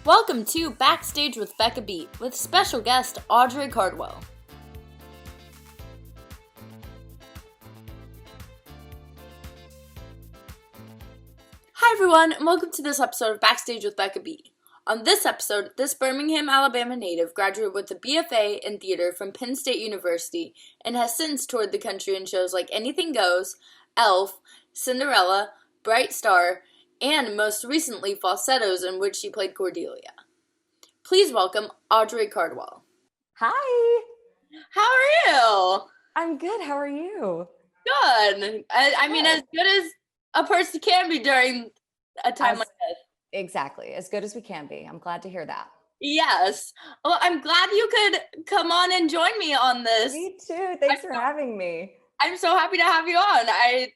Welcome to Backstage with Becca with special guest Audrey Cardwell. Hi everyone, and welcome to this episode of Backstage with Becca. On this episode, this Birmingham, Alabama native graduated with a BFA in theater from Penn State University and has since toured the country in shows like Anything Goes, Elf, Cinderella, Bright Star, and most recently Falsettos, in which she played Cordelia. Please welcome Audrey Cardwell. Hi. How are you? I'm good. How are you? Good. I mean, as good as a person can be during a time like this. Exactly. As good as we can be. I'm glad to hear that. Yes. Well, I'm glad you could come on and join me on this. Me too. Thanks for having me. I'm so happy to have you on. I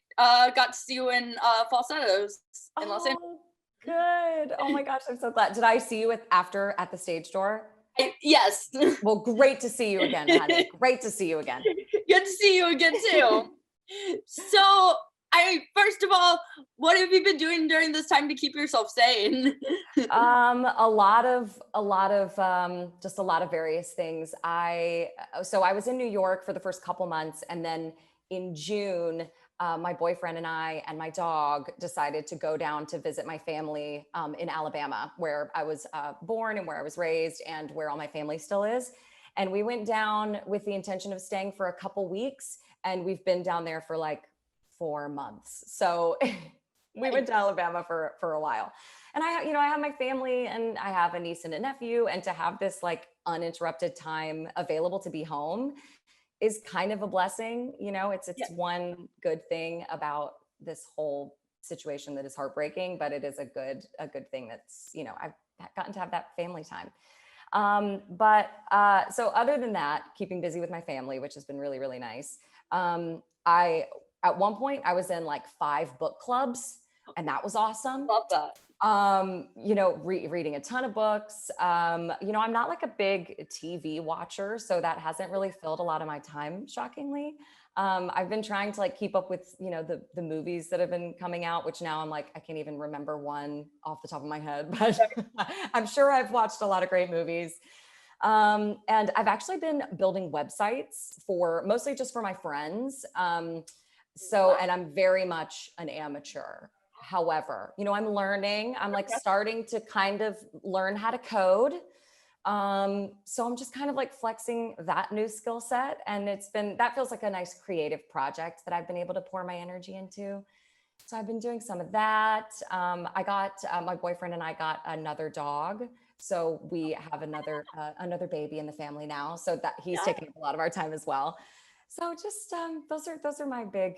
got to see you in Falsettos in Los Angeles. Good. Oh my gosh, I'm so glad. Did I see you at the stage door? Yes. Well, great to see you again, honey. Great to see you again. Good to see you again too. So, first of all, what have you been doing during this time to keep yourself sane? A lot of various things. I was in New York for the first couple months, and then in June, my boyfriend and I and my dog decided to go down to visit my family in Alabama, where I was born and where I was raised and where all my family still is. And we went down with the intention of staying for a couple weeks, and we've been down there for like 4 months. So we went to Alabama for a while. And I have my family and I have a niece and a nephew, and to have this like uninterrupted time available to be home is kind of a blessing. It's one good thing about this whole situation that is heartbreaking, but it is a good thing that's, I've gotten to have that family time. So other than that, keeping busy with my family, which has been really, really nice. At one point I was in like 5 book clubs, and that was awesome. Love that. Reading a ton of books. I'm not like a big TV watcher, so that hasn't really filled a lot of my time, shockingly. I've been trying to like keep up with, the movies that have been coming out, which now I'm like, I can't even remember one off the top of my head, but I'm sure I've watched a lot of great movies. And I've actually been building websites mostly just for my friends. And I'm very much an amateur. However, I'm learning, I'm like starting to kind of learn how to code. So I'm just kind of like flexing that new skill set. And that feels like a nice creative project that I've been able to pour my energy into. So I've been doing some of that. I got, my boyfriend and I got another dog. So we have another baby in the family now. So that he's taking up a lot of our time as well. So just, those are my big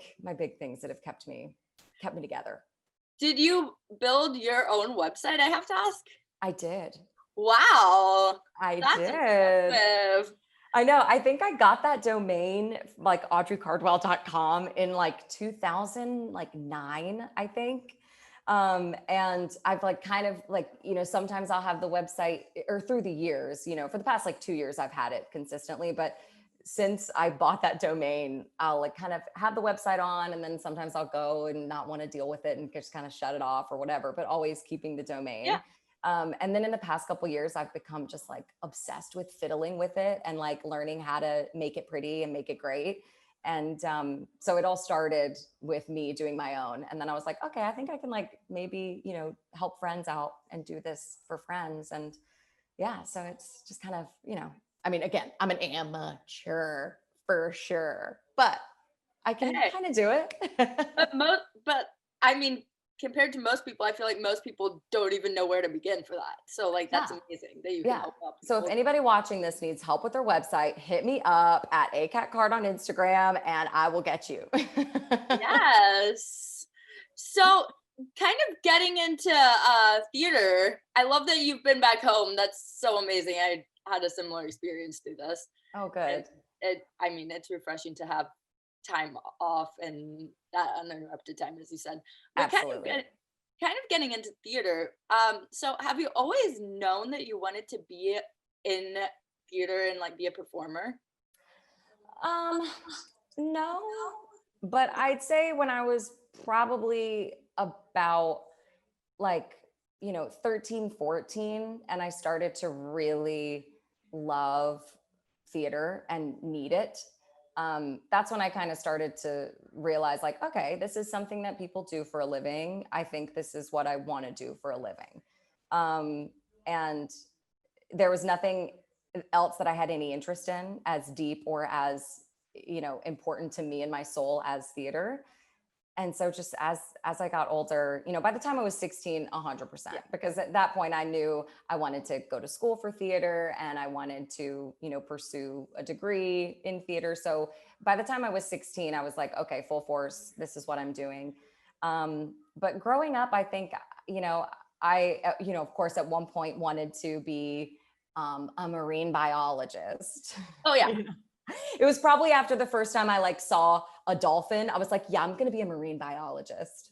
things that have kept me together. Did you build your own website, I have to ask? I did. Wow. That's did. Impressive. I know. I think I got that domain, like audreycardwell.com, in like 2009, I think. And I've like kind of like, sometimes I'll have the website, or through the years, for the past like 2 years, I've had it consistently, but since I bought that domain, I'll like kind of have the website on, and then sometimes I'll go and not want to deal with it and just kind of shut it off or whatever, but always keeping the domain. Yeah. And then in the past couple of years, I've become just like obsessed with fiddling with it and like learning how to make it pretty and make it great. And so it all started with me doing my own. And then I was like, okay, I think I can like maybe, help friends out and do this for friends. And yeah, so it's just kind of, I mean, again, I'm an amateur for sure, but I can kind of do it. but I mean, compared to most people, I feel like most people don't even know where to begin for that. So like, that's amazing that you can help out people. So if anybody watching this needs help with their website, hit me up at acatcard on Instagram and I will get you. Yes. So kind of getting into theater, I love that you've been back home. That's so amazing. I had a similar experience through this. Oh, good. It's refreshing to have time off and that uninterrupted time, as you said. But absolutely. Kind of getting into theater. So have you always known that you wanted to be in theater and like be a performer? No, but I'd say when I was probably about like 13, 14, and I started to really love theater and need it. That's when I kind of started to realize like, okay, this is something that people do for a living. I think this is what I want to do for a living. And there was nothing else that I had any interest in as deep or as, important to me and my soul as theater. And so just as I got older, by the time I was 16, 100%, because at that point I knew I wanted to go to school for theater and I wanted to, pursue a degree in theater. So by the time I was 16, I was like, okay, full force, this is what I'm doing. But growing up, I think, I, of course, at one point wanted to be a marine biologist. Oh yeah. It was probably after the first time I like saw a dolphin. I was like, yeah, I'm going to be a marine biologist.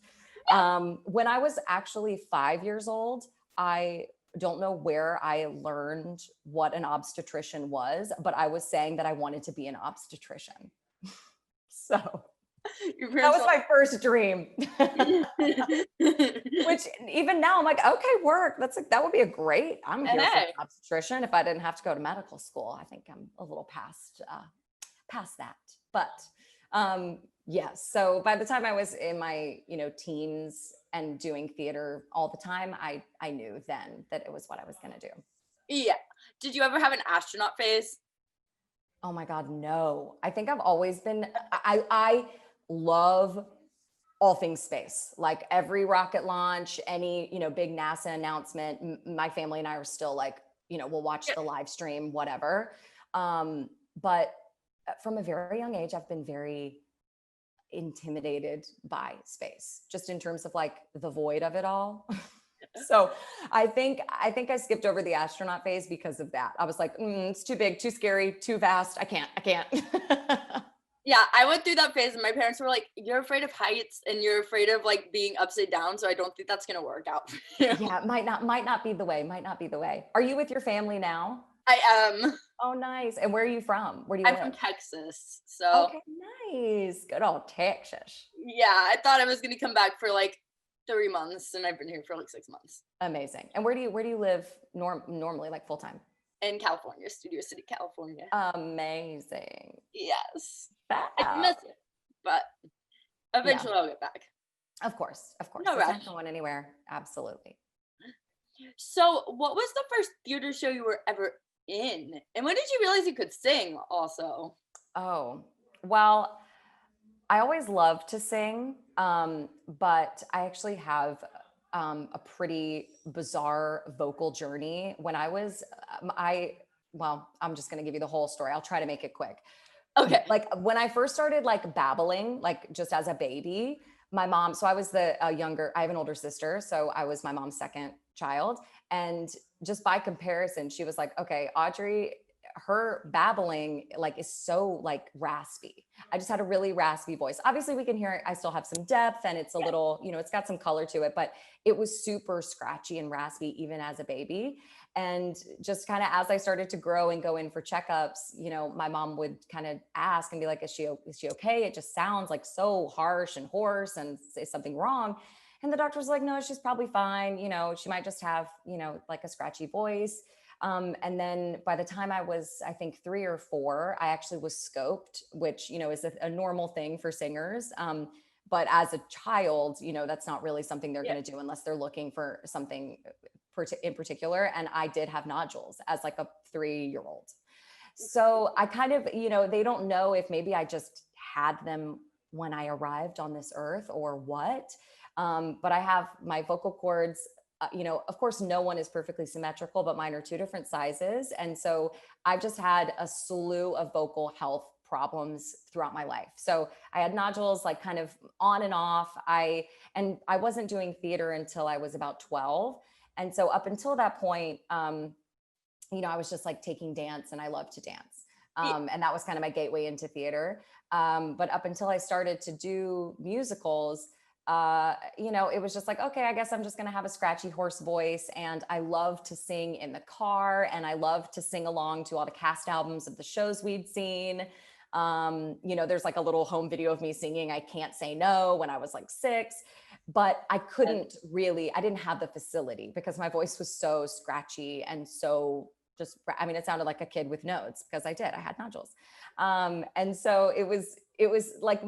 When I was actually 5 years old, I don't know where I learned what an obstetrician was, but I was saying that I wanted to be an obstetrician. So that was my first dream. Which even now I'm like, okay, work. That would be I'm here for an obstetrician. If I didn't have to go to medical school, I think I'm a little past that. But yes. So by the time I was in my, teens and doing theater all the time, I knew then that it was what I was going to do. Yeah. Did you ever have an astronaut phase? Oh my God, no. I think I've always been, I love all things space, like every rocket launch, any, big NASA announcement. My family and I are still like, we'll watch the live stream, whatever. But from a very young age, I've been very intimidated by space, just in terms of like the void of it all. So I think I skipped over the astronaut phase because of that. I was like, it's too big, too scary, too fast. I can't. Yeah, I went through that phase and my parents were like, you're afraid of heights and you're afraid of like being upside down. So I don't think that's going to work out for you. Yeah, it might not be the way. Are you with your family now? I am. Oh, nice. And where are you from? Where do you live? I'm from Texas. So okay, nice. Good old Texas. Yeah, I thought I was going to come back for like 3 months and I've been here for like 6 months. Amazing. And where do you live normally, like full time? In California, Studio City, California. Amazing. Yes. I miss it, but eventually I'll get back. Of course. No rush. Not going anywhere. Absolutely. So what was the first theater show you were ever in? And when did you realize you could sing also? Oh, well, I always loved to sing, but I actually have a pretty bizarre vocal journey. When I was, I'm just going to give you the whole story. I'll try to make it quick. Okay. Like when I first started like babbling, like just as a baby, my mom, so I was I have an older sister. So I was my mom's second child. And just by comparison, she was like, okay, Audrey, her babbling like is so like raspy. I just had a really raspy voice. Obviously we can hear it. I still have some depth and it's a little, it's got some color to it, but it was super scratchy and raspy even as a baby. And just kind of as I started to grow and go in for checkups, my mom would kind of ask and be like, is she okay? It just sounds like so harsh and hoarse, and is something wrong? And the doctor was like, no, she's probably fine. She might just have, like a scratchy voice. And then by the time I was, I think 3 or 4, I actually was scoped, which, is a normal thing for singers. But as a child, that's not really something they're going to do unless they're looking for something in particular. And I did have nodules as like a 3-year-old. So I kind of, they don't know if maybe I just had them when I arrived on this earth or what. But I have my vocal cords, of course, no one is perfectly symmetrical, but mine are 2 different sizes. And so I've just had a slew of vocal health problems throughout my life. So I had nodules like kind of on and off. I wasn't doing theater until I was about 12. And so up until that point, I was just like taking dance, and I love to dance. And that was kind of my gateway into theater. But up until I started to do musicals, it was just like, okay, I guess I'm just going to have a scratchy, hoarse voice. And I love to sing in the car, and I love to sing along to all the cast albums of the shows we'd seen. There's like a little home video of me singing I Can't Say No when I was like 6. but I didn't have the facility because my voice was so scratchy and so it sounded like a kid with nodes because I had nodules. And so it was like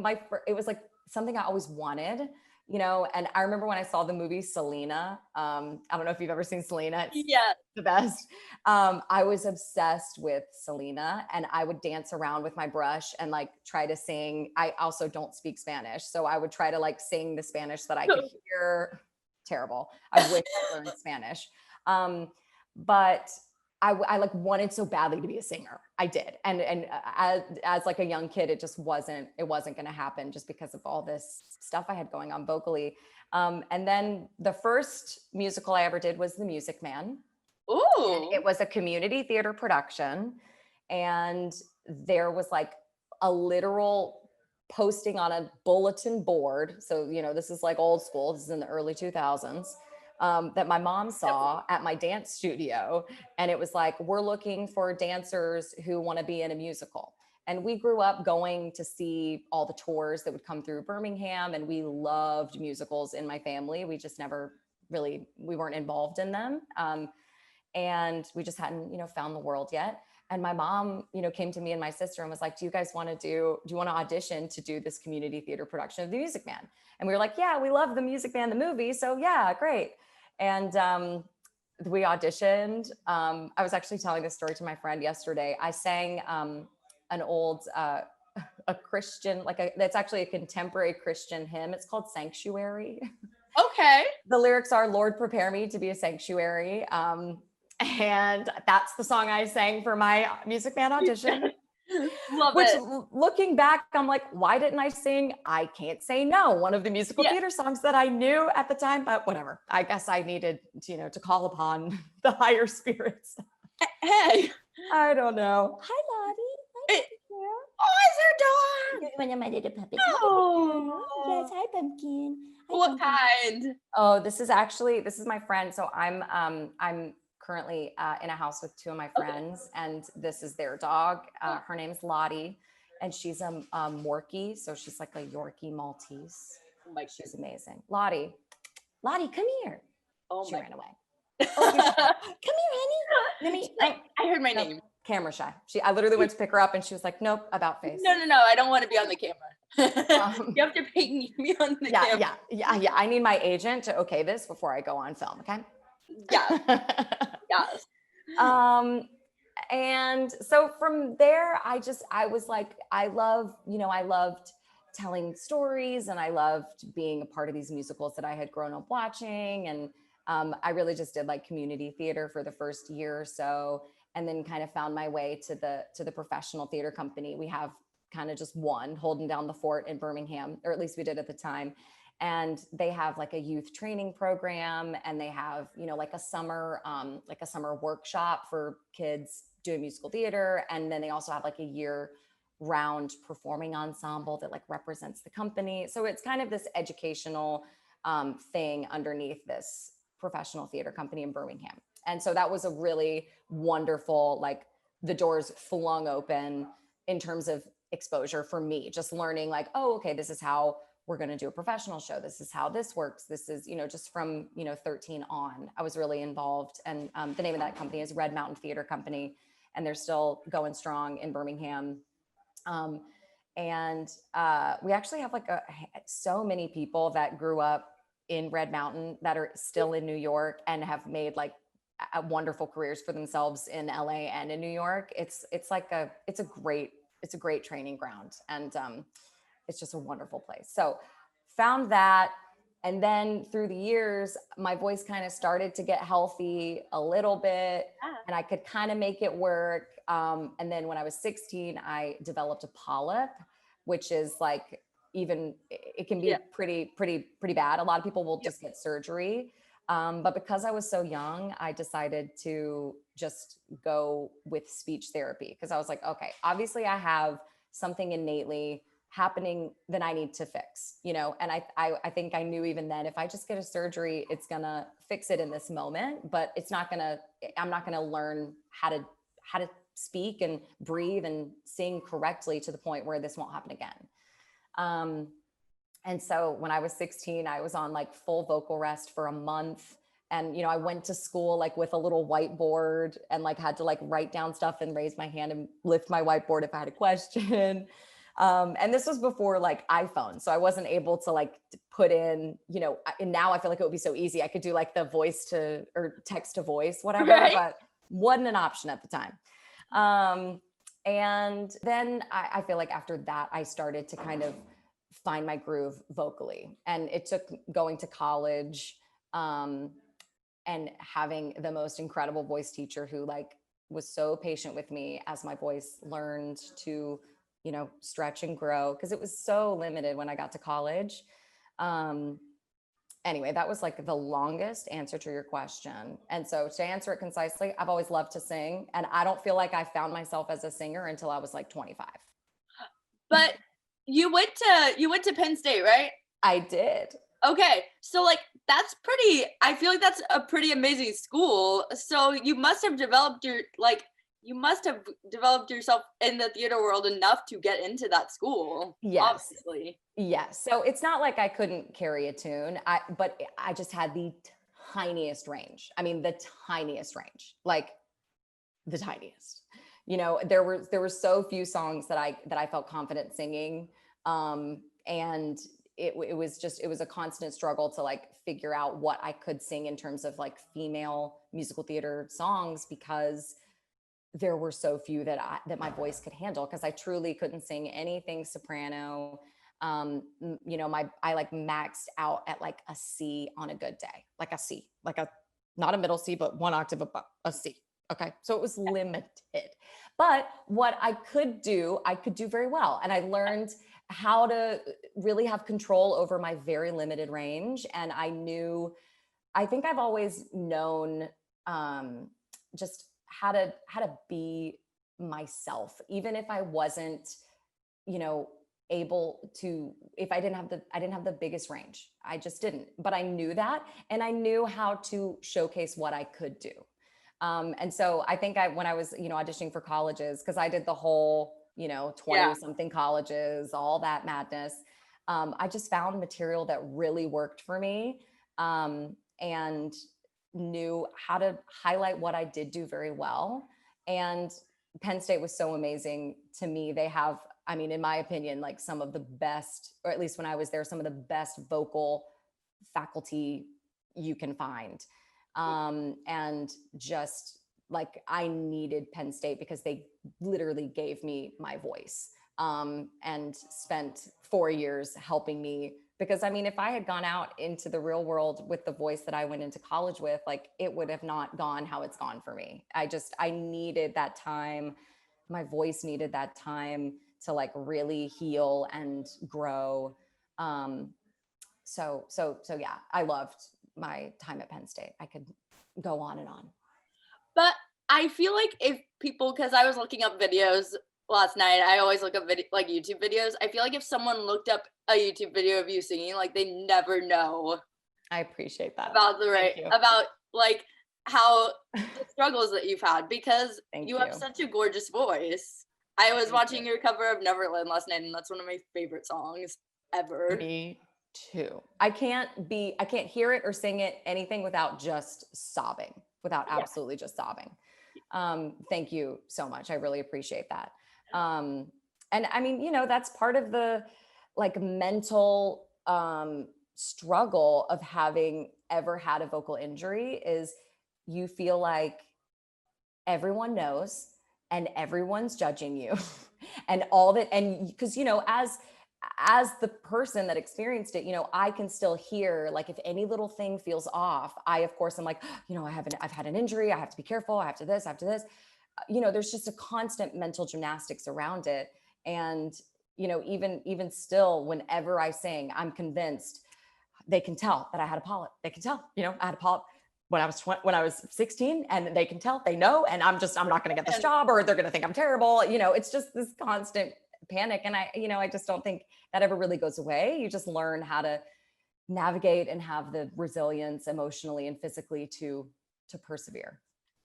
it was like something I always wanted, and I remember when I saw the movie Selena, I don't know if you've ever seen Selena. It's the best. I was obsessed with Selena, and I would dance around with my brush and like try to sing. I also don't speak Spanish, so I would try to like sing the Spanish that I could hear. Terrible. I wish I learned Spanish. But I like wanted so badly to be a singer. I did. And as like a young kid, it wasn't going to happen just because of all this stuff I had going on vocally. And then the first musical I ever did was The Music Man. Ooh. It was a community theater production. And there was like a literal posting on a bulletin board. So, this is like old school. This is in the early 2000s. That my mom saw at my dance studio. And it was like, we're looking for dancers who want to be in a musical. And we grew up going to see all the tours that would come through Birmingham. And we loved musicals in my family. We just never really, we weren't involved in them. And we just hadn't, found the world yet. And my mom, came to me and my sister and was like, do you want to audition to do this community theater production of The Music Man? And we were like, yeah, we love The Music Man, the movie. So yeah, great. And we auditioned. I was actually telling this story to my friend yesterday. I sang an old, a Christian, that's actually a contemporary Christian hymn. It's called Sanctuary. Okay. The lyrics are, Lord, prepare me to be a sanctuary. And that's the song I sang for my Music Man audition. Love Which, it. Looking back, I'm like, why didn't I sing I Can't Say No, one of the musical theater songs that I knew at the time? But whatever. I guess I needed, to call upon the higher spirits. Hey. I don't know. Hi, Lottie. Oh, is there a dog? You're my little puppet. Oh. Yes, hi, Pumpkin. Hi, What Pumpkin. kind? Oh, this is my friend. So I'm currently in a house with two of my friends, and this is their dog. Her name's Lottie, and she's a Morkie, so she's like a Yorkie Maltese. She's amazing. Lottie, come here. Oh, she ran away. Oh, come here, honey. I heard my name. Camera shy. I literally went to pick her up, and she was like, "Nope, about face." No. I don't want to be on the camera. You have to pay me on the camera. Yeah. I need my agent to okay this before I go on film. Okay. Yes. And so from there, I was like, I loved telling stories, and I loved being a part of these musicals that I had grown up watching. And I really just did like community theater for the first year or so, and then kind of found my way to the professional theater company. We have kind of just one holding down the fort in Birmingham, or at least we did at the time. And they have like a youth training program, and they have, like a summer workshop for kids doing musical theater. And then they also have like a year-round performing ensemble that like represents the company. So it's kind of this educational thing underneath this professional theater company in Birmingham. And so that was a really wonderful, like the doors flung open in terms of exposure for me, just learning like, oh, okay, this is how we're going to do a professional show. This is how this works. This is, just from, 13 on, I was really involved. And the name of that company is Red Mountain Theater Company, and they're still going strong in Birmingham. And we actually have like so many people that grew up in Red Mountain that are still in New York and have made like wonderful careers for themselves in LA and in New York. It's a great training ground. And it's just a wonderful place. So found that. And then through the years, my voice kind of started to get healthy a little bit, and I could kind of make it work. And then when I was 16, I developed a polyp, which is like, it can be pretty bad. A lot of people will just get surgery. But because I was so young, I decided to just go with speech therapy, because I was like, okay, obviously I have something innately happening that I need to fix, and I think I knew even then, if I just get a surgery, it's gonna fix it in this moment, but I'm not gonna learn how to speak and breathe and sing correctly to the point where this won't happen again. And so when I was 16, I was on like full vocal rest for a month. And, I went to school like with a little whiteboard and like had to like write down stuff and raise my hand and lift my whiteboard if I had a question. And this was before like iPhone. So I wasn't able to like put in, and now I feel like it would be so easy. I could do like the voice to or text to voice, whatever, Right. but wasn't an option at the time. And then I feel like after that, I started to kind of find my groove vocally. And it took going to college, and having the most incredible voice teacher who like was so patient with me as my voice learned to, stretch and grow, because it was so limited when I got to college. Anyway, that was like the longest answer to your question. And so to answer it concisely, I've always loved to sing, and I don't feel like I found myself as a singer until I was like 25. But you went to Penn State, right? I did. Okay, so like I feel like that's a pretty amazing school. So you must have developed yourself in the theater world enough to get into that school. Yes. Obviously. Yes. So it's not like I couldn't carry a tune, but I just had the tiniest range. I mean, the tiniest range, like the tiniest. There were so few songs that I felt confident singing. And it was a constant struggle to like figure out what I could sing in terms of like female musical theater songs, because there were so few that my voice could handle, because I truly couldn't sing anything soprano. I like maxed out at like a C on a good day, like a C, like not a middle C, but one octave above a C. Okay. So it was limited, but what I could do very well. And I learned how to really have control over my very limited range. And I think I've always known, just how to be myself, even if I wasn't, able to, if I didn't have the biggest range. I just didn't, but I knew that, and I knew how to showcase what I could do. And so I think when I was, auditioning for colleges, because I did the whole, 20 something colleges, all that madness. I just found material that really worked for me, and knew how to highlight what I did do very well. And Penn State was so amazing to me. They have, I mean, in my opinion, like some of the best, or at least when I was there, some of the best vocal faculty you can find. And just like I needed Penn State because they literally gave me my voice, and spent 4 years helping me. Because I mean, if I had gone out into the real world with the voice that I went into college with, like it would have not gone how it's gone for me. I needed that time. My voice needed that time to like really heal and grow. So yeah, I loved my time at Penn State. I could go on and on. But I feel like if people, because I was looking up videos last night, I always look up like YouTube videos. I feel like if someone looked up a YouTube video of you singing, like they never know I appreciate that. about about like how the struggles that you've had, because you have such a gorgeous voice. I was watching your cover of Neverland last night, and that's one of my favorite songs ever. Me too. I can't hear it or sing it, anything without just sobbing, without absolutely just sobbing. Thank you so much. I really appreciate that. And I mean, that's part of the like mental struggle of having ever had a vocal injury, is you feel like everyone knows and everyone's judging you and all that. And because, as the person that experienced it, I can still hear, like, if any little thing feels off, I, of course, I'm like, I've had an injury. I have to be careful. I have to this, I have to this. There's just a constant mental gymnastics around it. And, even still, whenever I sing, I'm convinced they can tell that I had a polyp. They can tell, I had a polyp when I was 16, and they can tell, they know, and I'm not going to get this job, or they're going to think I'm terrible. It's just this constant panic. And I just don't think that ever really goes away. You just learn how to navigate and have the resilience emotionally and physically to persevere.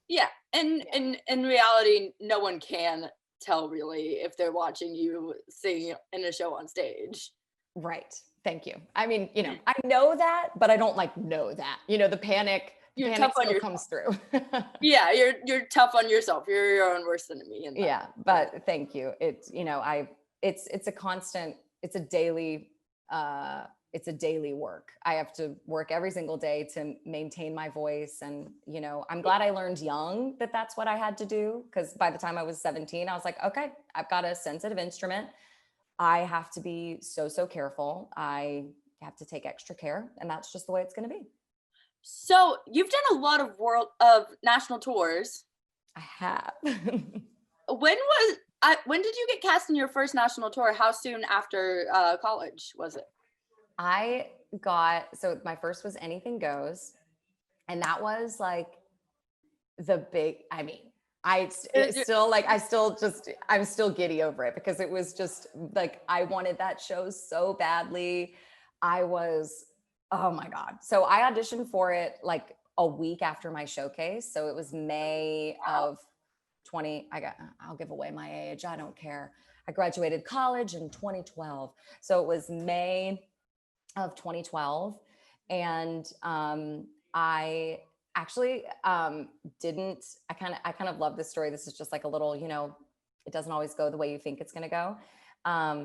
Yeah. And in reality, no one can tell really if they're watching you sing in a show on stage. Right. Thank you. I mean, I know that, but I don't like know that, the panic You're tough on still yourself. comes through. Yeah, you're tough on yourself. You're your own worst enemy. Yeah, but thank you. It's, it's a constant, it's a daily work. I have to work every single day to maintain my voice. And, I'm glad I learned young that that's what I had to do. Because by the time I was 17, I was like, okay, I've got a sensitive instrument. I have to be so careful. I have to take extra care. And that's just the way it's going to be. So you've done a lot of national tours. I have. When did you get cast in your first national tour? How soon after college was it? So my first was Anything Goes. And that was like I'm still giddy over it because it was just like, I wanted that show so badly. Oh my God. So I auditioned for it like a week after my showcase. So it was May of 20. I'll give away my age. I don't care. I graduated college in 2012. So it was May of 2012. And I actually didn't, I kind of love this story. This is just like a little, it doesn't always go the way you think it's going to go.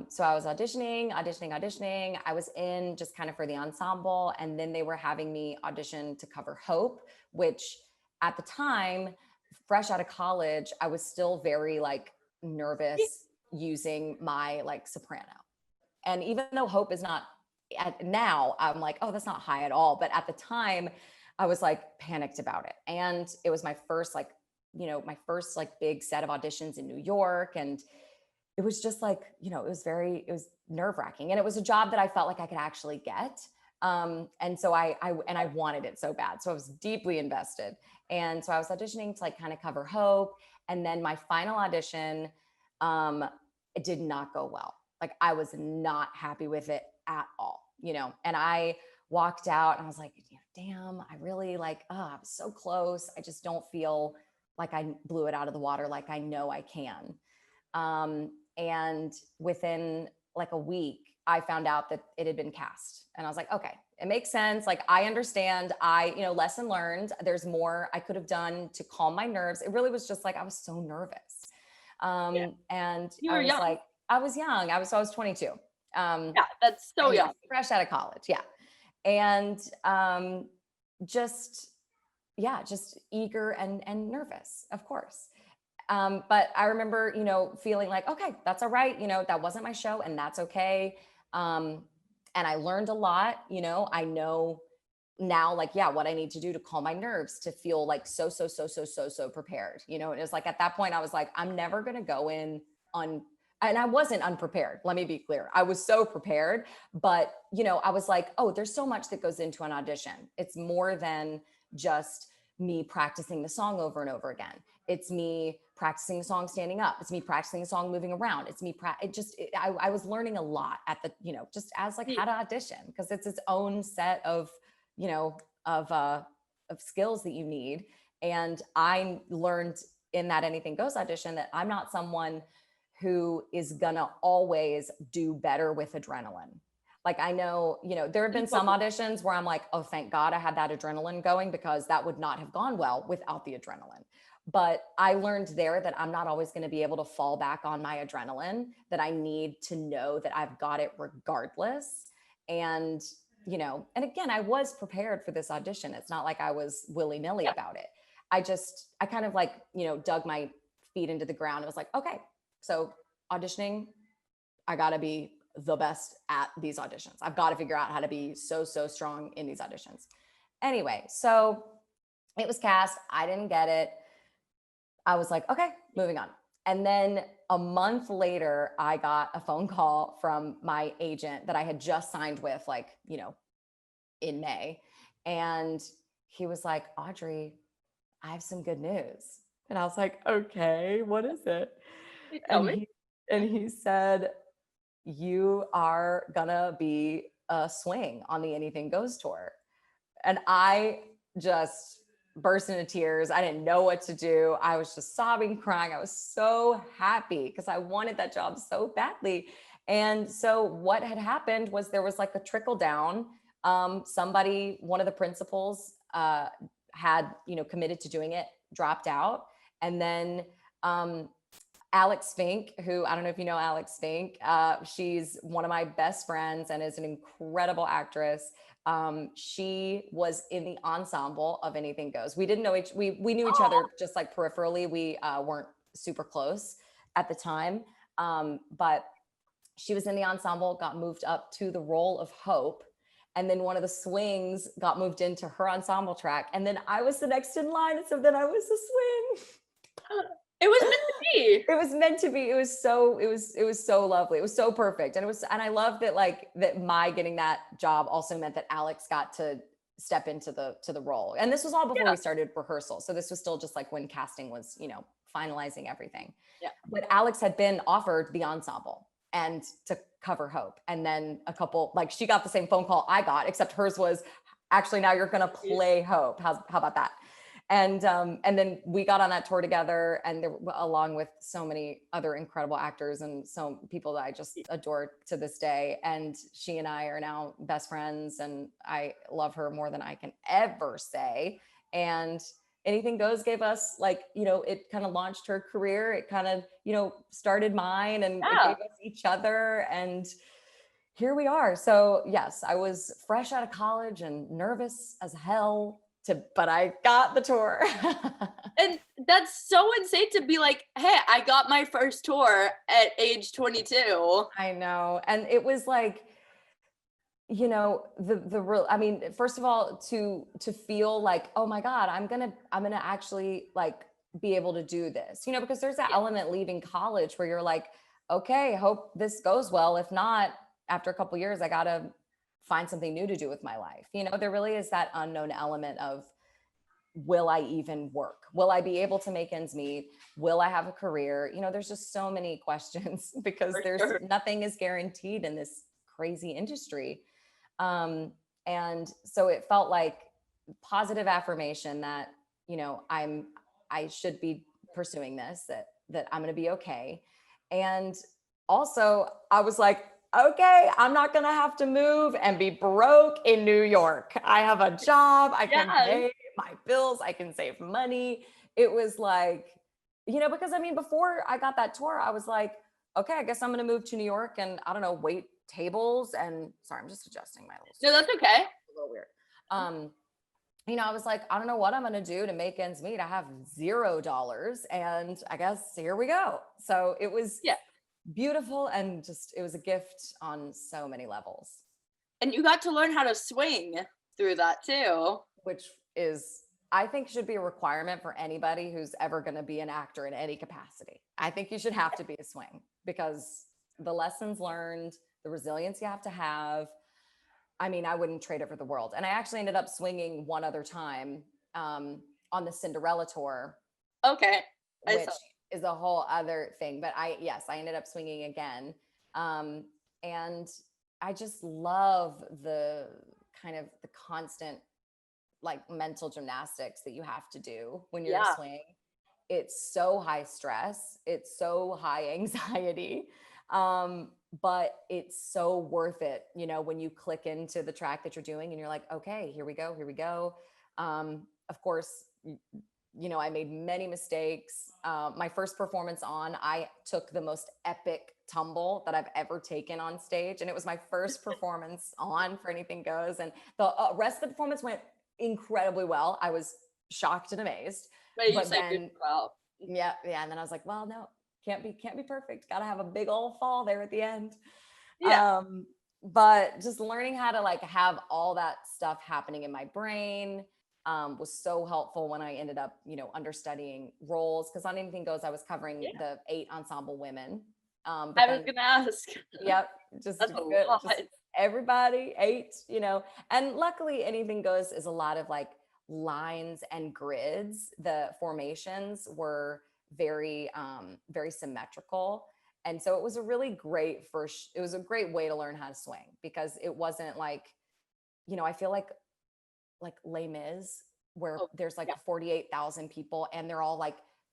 So I was auditioning. I was in just kind of for the ensemble. And then they were having me audition to cover Hope, which at the time, fresh out of college, I was still very like nervous using my like soprano. And even though Hope is not, now I'm like, oh, that's not high at all. But at the time I was like panicked about it. And it was my first big set of auditions in New York. And it was just like, it was nerve wracking. And it was a job that I felt like I could actually get. And so I wanted it so bad. So I was deeply invested. And so I was auditioning to like kind of cover Hope. And then my final audition, it did not go well. Like I was not happy with it at all, and I walked out and I was like, damn, I really I was so close. I just don't feel like I blew it out of the water like I know I can. And within like a week, I found out that it had been cast. And I was like, okay, it makes sense. Like, I understand. Lesson learned. There's more I could have done to calm my nerves. It really was just like, I was so nervous. And You were young. I was young. I was 22. Yeah, that's so young. Fresh out of college. Yeah. And just eager and nervous, of course. But I remember, feeling like, okay, that's all right. That wasn't my show and that's okay. And I learned a lot, I know now, what I need to do to calm my nerves, to feel like so prepared, and it was like, at that point I was like, I'm never going to go in and I wasn't unprepared. Let me be clear. I was so prepared, but I was like, oh, there's so much that goes into an audition. It's more than just me practicing the song over and over again. It's me practicing the song standing up. It's me practicing the song moving around. It's me. I was learning a lot at the, just as like how to audition, because it's its own set of, of skills that you need. And I learned in that Anything Goes audition that I'm not someone who is gonna always do better with adrenaline. Like, I know, there have been some auditions where I'm like, oh, thank God I had that adrenaline going, because that would not have gone well without the adrenaline. But I learned there that I'm not always going to be able to fall back on my adrenaline, that I need to know that I've got it regardless. And, and again, I was prepared for this audition. It's not like I was willy-nilly about it. I kind of like, dug my feet into the ground. It was like, okay, so auditioning, I got to be the best at these auditions. I've got to figure out how to be so strong in these auditions. Anyway, so it was cast. I didn't get it. I was like, okay, moving on. And then a month later, I got a phone call from my agent that I had just signed with, in May. And he was like, Audrey, I have some good news. And I was like, okay, what is it? And he said, you are gonna be a swing on the Anything Goes tour. And I just burst into tears. I didn't know what to do. I was just sobbing, crying. I was so happy because I wanted that job so badly. And so what had happened was there was like a trickle down. Somebody, one of the principals, had, committed to doing it, dropped out. And then Alex Fink, who, I don't know if you know Alex Fink, she's one of my best friends and is an incredible actress. She was in the ensemble of Anything Goes. We didn't know we knew each other just like peripherally. We weren't super close at the time. But she was in the ensemble, got moved up to the role of Hope. And then one of the swings got moved into her ensemble track. And then I was the next in line. And so then I was the swing. It was meant to be. It was meant to be. It was so lovely. It was so perfect. And I love that my getting that job also meant that Alex got to step into the role. And this was all before we started rehearsal. So this was still just like when casting was, finalizing everything. Yeah. But Alex had been offered the ensemble and to cover Hope. And then she got the same phone call I got, except hers was actually, now you're going to play Hope. How about that? And then we got on that tour together, and along with so many other incredible actors and so people that I just adore to this day. And she and I are now best friends, and I love her more than I can ever say. And Anything Goes gave us it kind of launched her career. It kind of, started mine, and it gave us each other. And here we are. So yes, I was fresh out of college and nervous as hell, but I got the tour. And that's so insane to be like, hey, I got my first tour at age 22. I know. And it was like, the real, I mean, first of all, to feel like, oh my God, I'm gonna actually be able to do this, because there's that element leaving college where you're like, okay, hope this goes well. If not, after a couple of years, I gotta find something new to do with my life. There really is that unknown element of, will I even work? Will I be able to make ends meet? Will I have a career? There's just so many questions because nothing is guaranteed in this crazy industry. And so it felt like positive affirmation that, I should be pursuing this, that I'm going to be okay. And also I was like, okay, I'm not going to have to move and be broke in New York. I have a job. I can pay my bills. I can save money. It was like, because I mean, before I got that tour, I was like, okay, I guess I'm going to move to New York and I don't know, wait tables. And sorry, I'm just adjusting my little. No, that's okay. A little weird. I was like, I don't know what I'm going to do to make ends meet. I have $0 and I guess here we go. So it was beautiful, and just, it was a gift on so many levels. And you got to learn how to swing through that too. Which is, I think, should be a requirement for anybody who's ever going to be an actor in any capacity. I think you should have to be a swing, because the lessons learned, the resilience you have to have. I mean, I wouldn't trade it for the world. And I actually ended up swinging one other time on the Cinderella tour. Okay. Which is a whole other thing. But I ended up swinging again. And I just love the kind of the constant mental gymnastics that you have to do when you're a swing. It's so high stress. It's so high anxiety. But it's so worth it, when you click into the track that you're doing and you're like, okay, here we go. Of course, I made many mistakes. My first performance I took the most epic tumble that I've ever taken on stage. And it was my first performance for Anything Goes. And the rest of the performance went incredibly well. I was shocked and amazed. But then, well. Yeah. And then I was like, well, no, can't be perfect. Got to have a big old fall there at the end. Yeah. But just learning how to have all that stuff happening in my brain was so helpful when I ended up, understudying roles. Because on Anything Goes, I was covering the 8 ensemble women. I was going to ask. Yep. Just everybody 8, and luckily Anything Goes is a lot of lines and grids. The formations were very, very symmetrical. And so it was a really great it was a great way to learn how to swing, because it wasn't I feel like Les Mis, where there's 48,000 people and they're all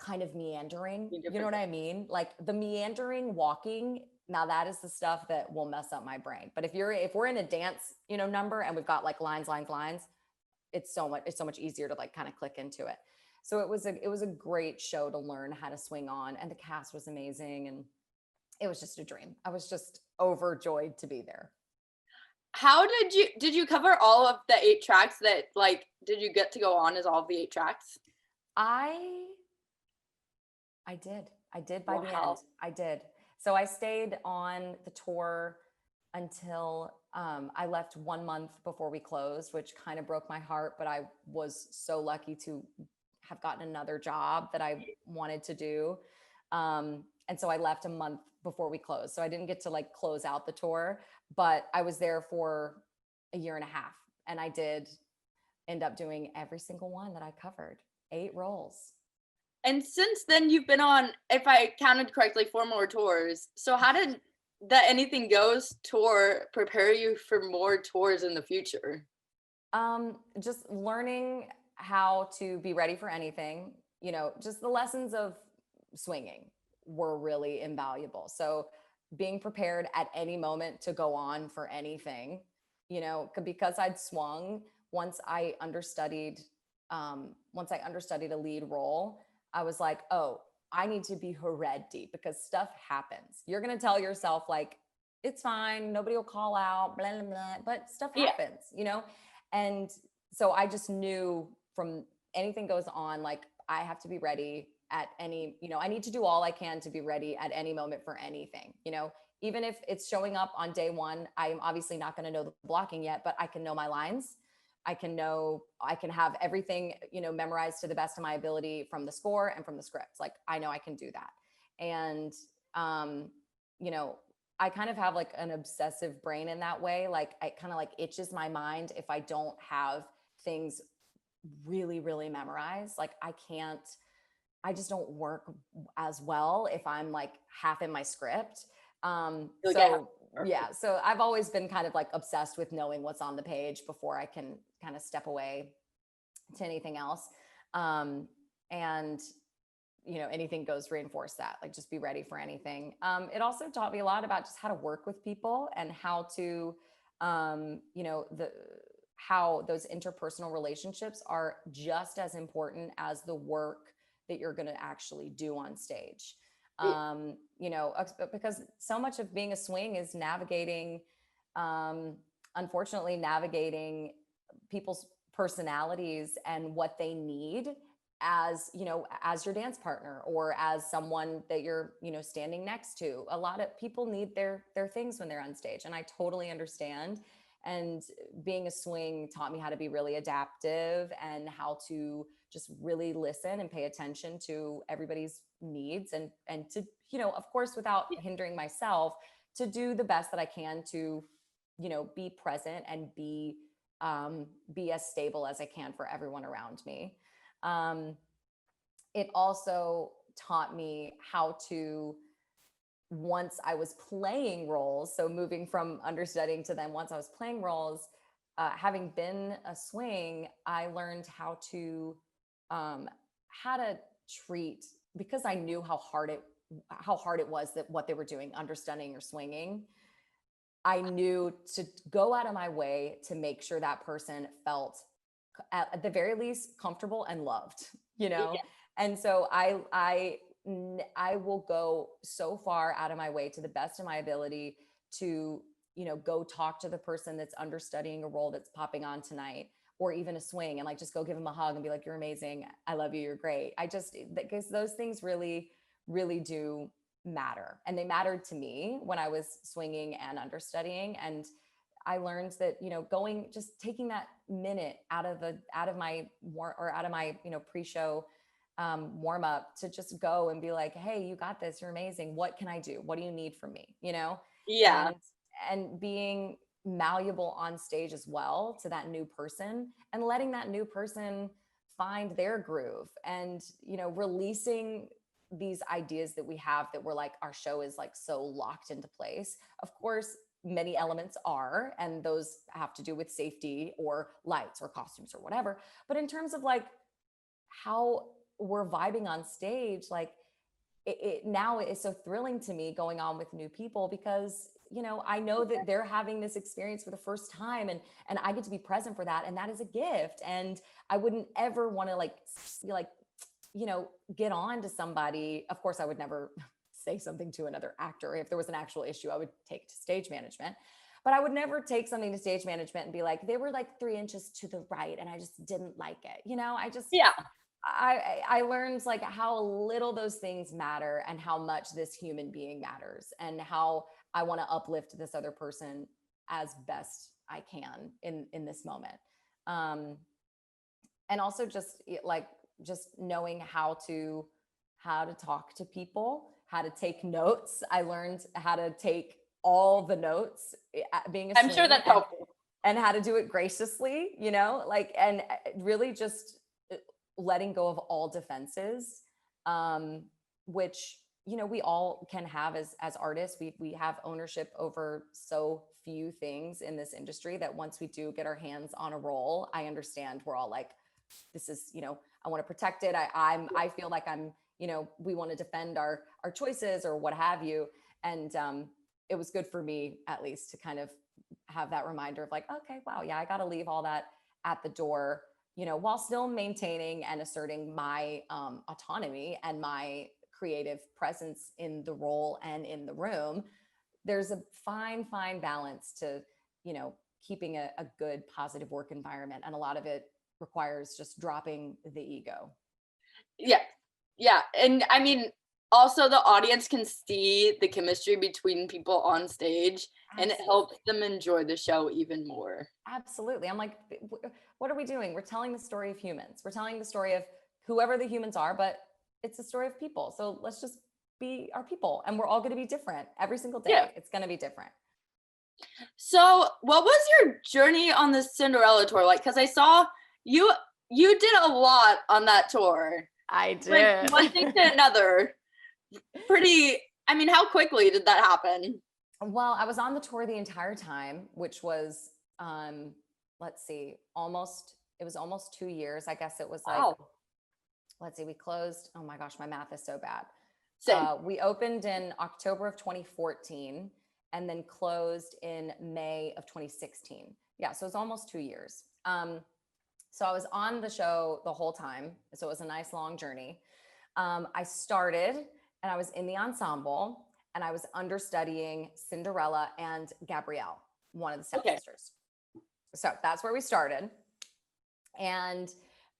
kind of meandering. You You know what I mean? Like the meandering walking. Now that is the stuff that will mess up my brain. But if we're in a dance, number and we've got like lines, it's so much easier to like kind of click into it. So it was a great show to learn how to swing on, and the cast was amazing, and it was just a dream. I was just overjoyed to be there. How did you cover all of the 8 tracks that, like, did you get to go on as all of the 8 tracks? I did. I did by the end. Wow. I did. So I stayed on the tour until I left 1 month before we closed, which kind of broke my heart, but I was so lucky to have gotten another job that I wanted to do. And so I left a month before we closed. So I didn't get to like close out the tour, but I was there for a year and a half. And I did end up doing every single one that I covered, 8 roles. And since then, you've been on, if I counted correctly, 4 more tours. So how did the Anything Goes tour prepare you for more tours in the future? Just learning how to be ready for anything, just the lessons of swinging were really invaluable. So being prepared at any moment to go on for anything, because I'd swung once I understudied a lead role, I was like, oh, I need to be ready because stuff happens. You're going to tell yourself like, it's fine. Nobody will call out, blah, blah, blah, but stuff Yeah. happens, And so I just knew from Anything Goes on, like I have to be ready at any, I need to do all I can to be ready at any moment for anything, even if it's showing up on day 1, I'm obviously not going to know the blocking yet, but I can know my lines. I can have everything, memorized to the best of my ability from the score and from the script. Like I know I can do that. And, I kind of have like an obsessive brain in that way. Like I kind of like itches my mind if I don't have things really, really memorized. Like I just don't work as well if I'm like half in my script. So I've always been kind of like obsessed with knowing what's on the page before I can kind of step away to anything else. And Anything Goes reinforce that, like just be ready for anything. It also taught me a lot about just how to work with people and how to, how those interpersonal relationships are just as important as the work that you're going to actually do on stage. Because so much of being a swing is unfortunately navigating people's personalities and what they need as your dance partner or as someone that you're standing next to. A lot of people need their things when they're on stage, and I totally understand. And being a swing taught me how to be really adaptive and how to just really listen and pay attention to everybody's needs and to, of course, without hindering myself, to do the best that I can to, be present and be as stable as I can for everyone around me. It also taught me how to, once I was playing roles, so moving from understudying to then once I was playing roles, having been a swing, I learned how to treat, because I knew how hard it was that what they were doing, understudying or swinging. I knew to go out of my way to make sure that person felt at the very least comfortable and loved, Yeah. And so I will go so far out of my way to the best of my ability to, go talk to the person that's understudying a role that's popping on tonight, or even a swing, and like just go give them a hug and be like, you're amazing, I love you, you're great. Because those things really, really do matter. And they mattered to me when I was swinging and understudying. And I learned that, just taking that minute out of my pre-show warm up to just go and be like, hey, you got this, you're amazing. What can I do? What do you need from me? Yeah. And being malleable on stage as well to that new person, and letting that new person find their groove, and, releasing these ideas that we have that we're like, our show is like so locked into place. Of course, many elements are, and those have to do with safety or lights or costumes or whatever. But in terms of like how we're vibing on stage, like it now is so thrilling to me going on with new people because, you know, I know that they're having this experience for the first time, and I get to be present for that. And that is a gift. And I wouldn't ever want to like, you know, get on to somebody. Of course, I would never say something to another actor. If there was an actual issue, I would take it to stage management. But I would never take something to stage management and be like, they were like 3 inches to the right and I just didn't like it. You know, Yeah. I learned like how little those things matter and how much this human being matters and how I want to uplift this other person as best I can in this moment. And also just like just knowing how to talk to people, how to take notes. I learned how to take all the notes being a I'm sure that's helpful. And how to do it graciously, you know, like, and really just letting go of all defenses, which, you know, we all can have as artists. We have ownership over so few things in this industry that once we do get our hands on a role, I understand we're all like, this is, you know, I want to protect it. I feel like I'm, you know, we want to defend our choices or what have you. And it was good for me, at least, to kind of have that reminder of like, okay, wow, yeah, I got to leave all that at the door, you know, while still maintaining and asserting my autonomy and my creative presence in the role and in the room. There's a fine balance to, you know, keeping a good, positive work environment. And a lot of it requires just dropping the ego. Yeah. And I mean, also the audience can see the chemistry between people on stage. Absolutely. And it helps them enjoy the show even more. Absolutely. I'm like, what are we doing? We're telling the story of humans. We're telling the story of whoever the humans are, but it's a story of people. So let's just be our people, and we're all going to be different every single day. Yeah. It's going to be different. So what was your journey on the Cinderella tour like? Because I saw you did a lot on that tour. I did. Like one thing to another. I mean, how quickly did that happen? Well, I was on the tour the entire time, which was, let's see, it was almost 2 years. I guess it was like, let's see, we closed. Oh my gosh, my math is so bad. We opened in October of 2014 and then closed in May of 2016. Yeah, so it was almost 2 years. So I was on the show the whole time. So it was a nice long journey. I started and I was in the ensemble and I was understudying Cinderella and Gabrielle, one of the stepsisters. Okay. So that's where we started. And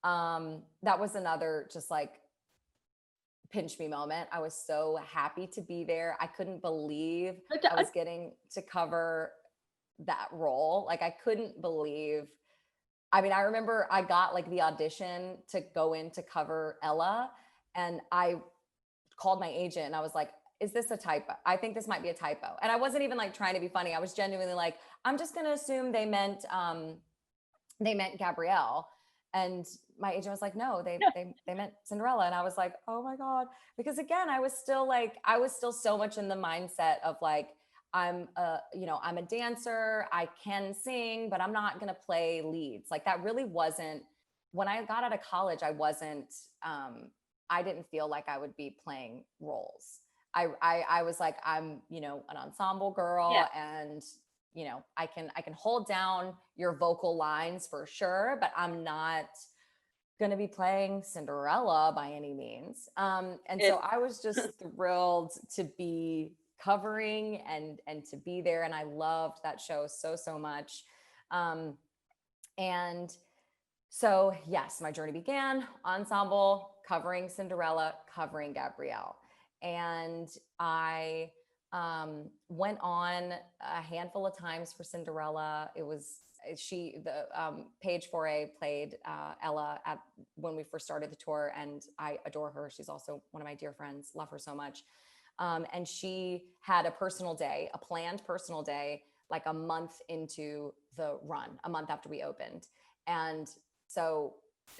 that was another just like pinch me moment. I was so happy to be there. I couldn't believe I was getting to cover that role. Like I couldn't believe. I mean, I remember I got like the audition to go in to cover Ella, and I called my agent and I was like, is this a typo? I think this might be a typo. And I wasn't even like trying to be funny. I was genuinely like, I'm just going to assume they meant Gabrielle. And my agent was like, no, they meant Cinderella. And I was like, oh my God. Because again, I was still so much in the mindset of like, I'm a dancer, I can sing, but I'm not going to play leads. Like that really wasn't, when I got out of college, I didn't feel like I would be playing roles. I was like, I'm, you know, an ensemble girl. Yeah. And, you know, I can hold down your vocal lines for sure, but I'm not going to be playing Cinderella by any means. So I was just thrilled to be covering and to be there. And I loved that show so much. And so yes, my journey began ensemble, covering Cinderella, covering Gabrielle. And I went on a handful of times for Cinderella. It was Paige Foray played Ella when we first started the tour, and I adore her. She's also one of my dear friends, love her so much. And she had a planned personal day, like a month into the run, a month after we opened. And so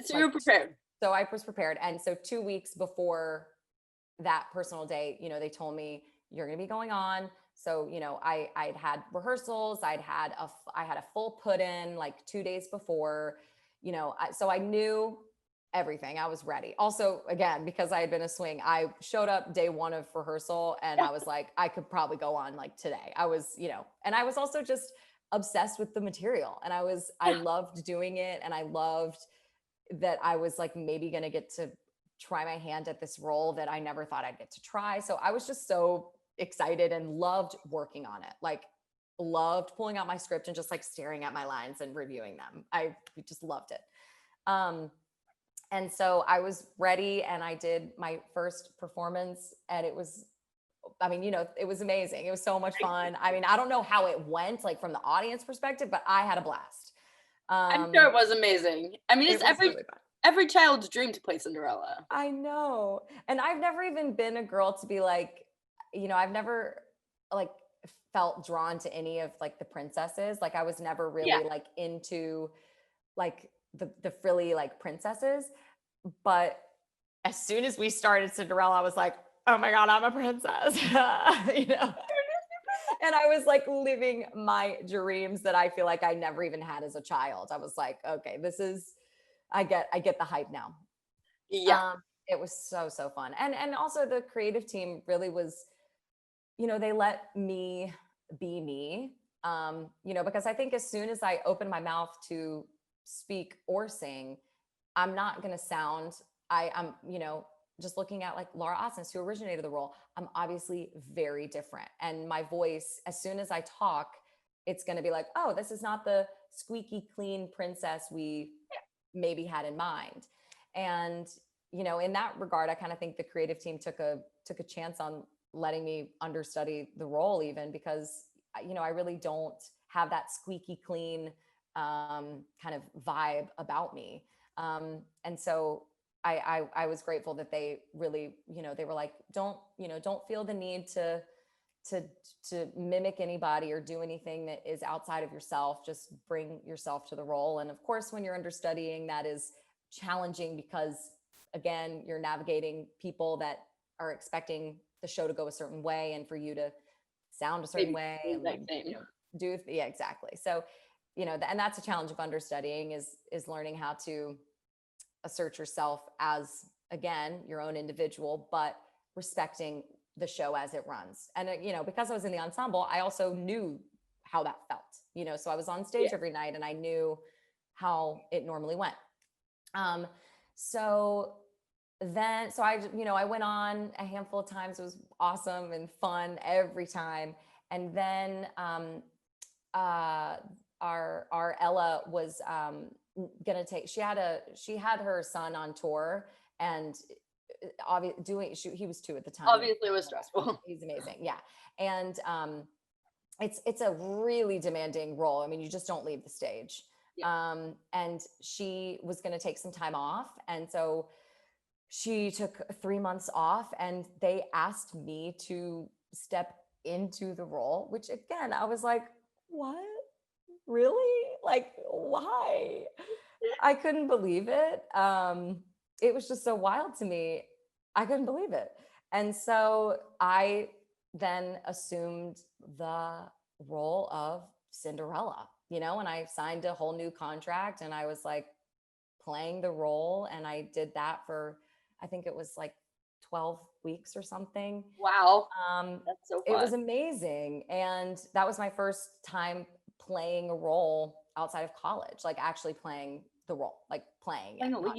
you were prepared. So I was prepared. And so 2 weeks before that personal day, you know, they told me you're going to be going on. So, you know, I'd had rehearsals. I had a full put in like 2 days before, you know, so I knew everything. I was ready. Also, again, because I had been a swing, I showed up day one of rehearsal and I was like, I could probably go on like today. I was, and I was also just obsessed with the material, and I loved doing it. And I loved that I was like maybe going to get to try my hand at this role that I never thought I'd get to try. So I was just so excited and loved working on it. Like, loved pulling out my script and just like staring at my lines and reviewing them. I just loved it. And so I was ready and I did my first performance, and it was, it was amazing. It was so much fun. I mean, I don't know how it went like from the audience perspective, but I had a blast. I'm sure it was amazing. I mean, it's really fun. Every child's dream to play Cinderella. I know. And I've never even been a girl to be like, I've never like felt drawn to any of like the princesses. Like, I was never really like into like the frilly like princesses. But as soon as we started Cinderella, I was like, oh my God, I'm a princess. And I was like living my dreams that I feel like I never even had as a child. I was like, okay, I get the hype now. Yeah. It was so fun. And also the creative team really was, they let me be me. Because I think as soon as I open my mouth to speak or sing, I'm not going to sound, I'm, just looking at like Laura Osnes, who originated the role, I'm obviously very different. And my voice, as soon as I talk, it's going to be like, oh, this is not the squeaky clean princess we maybe had in mind. And, in that regard, I kind of think the creative team took a chance on letting me understudy the role, even because, I really don't have that squeaky clean kind of vibe about me. And so I was grateful that they really, they were like, don't feel the need to mimic anybody or do anything that is outside of yourself. Just bring yourself to the role. And of course, when you're understudying, that is challenging because, again, you're navigating people that are expecting the show to go a certain way and for you to sound a certain way and exactly. So, and that's a challenge of understudying is learning how to assert yourself as, again, your own individual, but respecting the show as it runs. And, because I was in the ensemble, I also knew how that felt, so I was on stage every night and I knew how it normally went. So I went on a handful of times. It was awesome and fun every time. And then, our Ella was, gonna take, she had her son on tour, and he was 2 at the time. Obviously it was stressful. He's amazing. Yeah. And it's a really demanding role. I mean, you just don't leave the stage. And she was going to take some time off, and so she took 3 months off, and they asked me to step into the role, which again, I was like, what? Really? Like, why? I couldn't believe it. It was just so wild to me. I couldn't believe it. And so I then assumed the role of Cinderella, and I signed a whole new contract, and I was like playing the role. And I did that for, I think it was like 12 weeks or something. Wow. That's so fun. It was amazing. And that was my first time playing a role outside of college, like actually playing the role, like playing it, not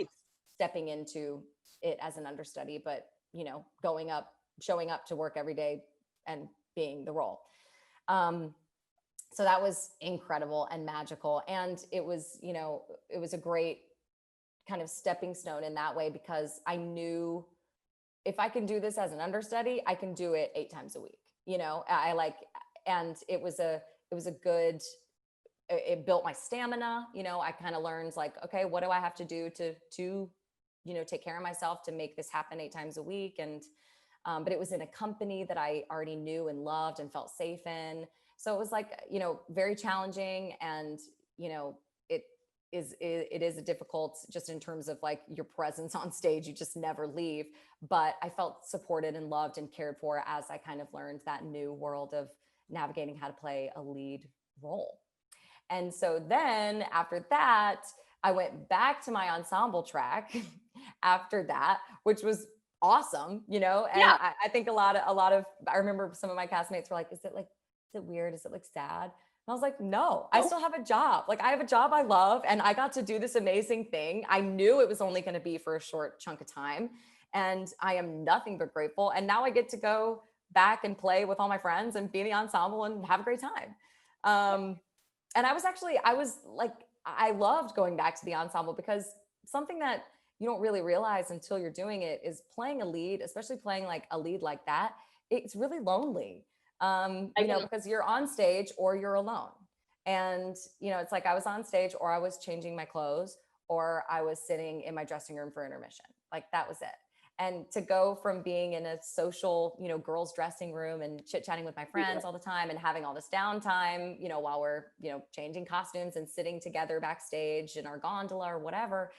stepping into it as an understudy, but showing up to work every day and being the role. So that was incredible and magical. And it was a great kind of stepping stone in that way, because I knew if I can do this as an understudy, I can do it 8 times a week. And it built my stamina. I kind of learned like, okay, what do I have to do to take care of myself to make this happen 8 times a week? And, but it was in a company that I already knew and loved and felt safe in. So it was like, very challenging. And, it is a difficult, just in terms of like your presence on stage, you just never leave. But I felt supported and loved and cared for as I kind of learned that new world of navigating how to play a lead role. And so then after that, I went back to my ensemble track after that, which was awesome, you know? And Yeah. I think I remember some of my castmates were like, is it weird? Is it like sad? And I was like, no, I No. still have a job. Like I have a job I love and I got to do this amazing thing. I knew it was only going to be for a short chunk of time. And I am nothing but grateful. And now I get to go back and play with all my friends and be in the ensemble and have a great time. And I was like, I loved going back to the ensemble because something that you don't really realize until you're doing it is playing a lead, especially playing like a lead like that. It's really lonely, because you're on stage or you're alone. And, it's like I was on stage or I was changing my clothes or I was sitting in my dressing room for intermission. Like that was it. And to go from being in a social, girls dressing room and chit chatting with my friends all the time and having all this downtime, while we're, changing costumes and sitting together backstage in our gondola or whatever.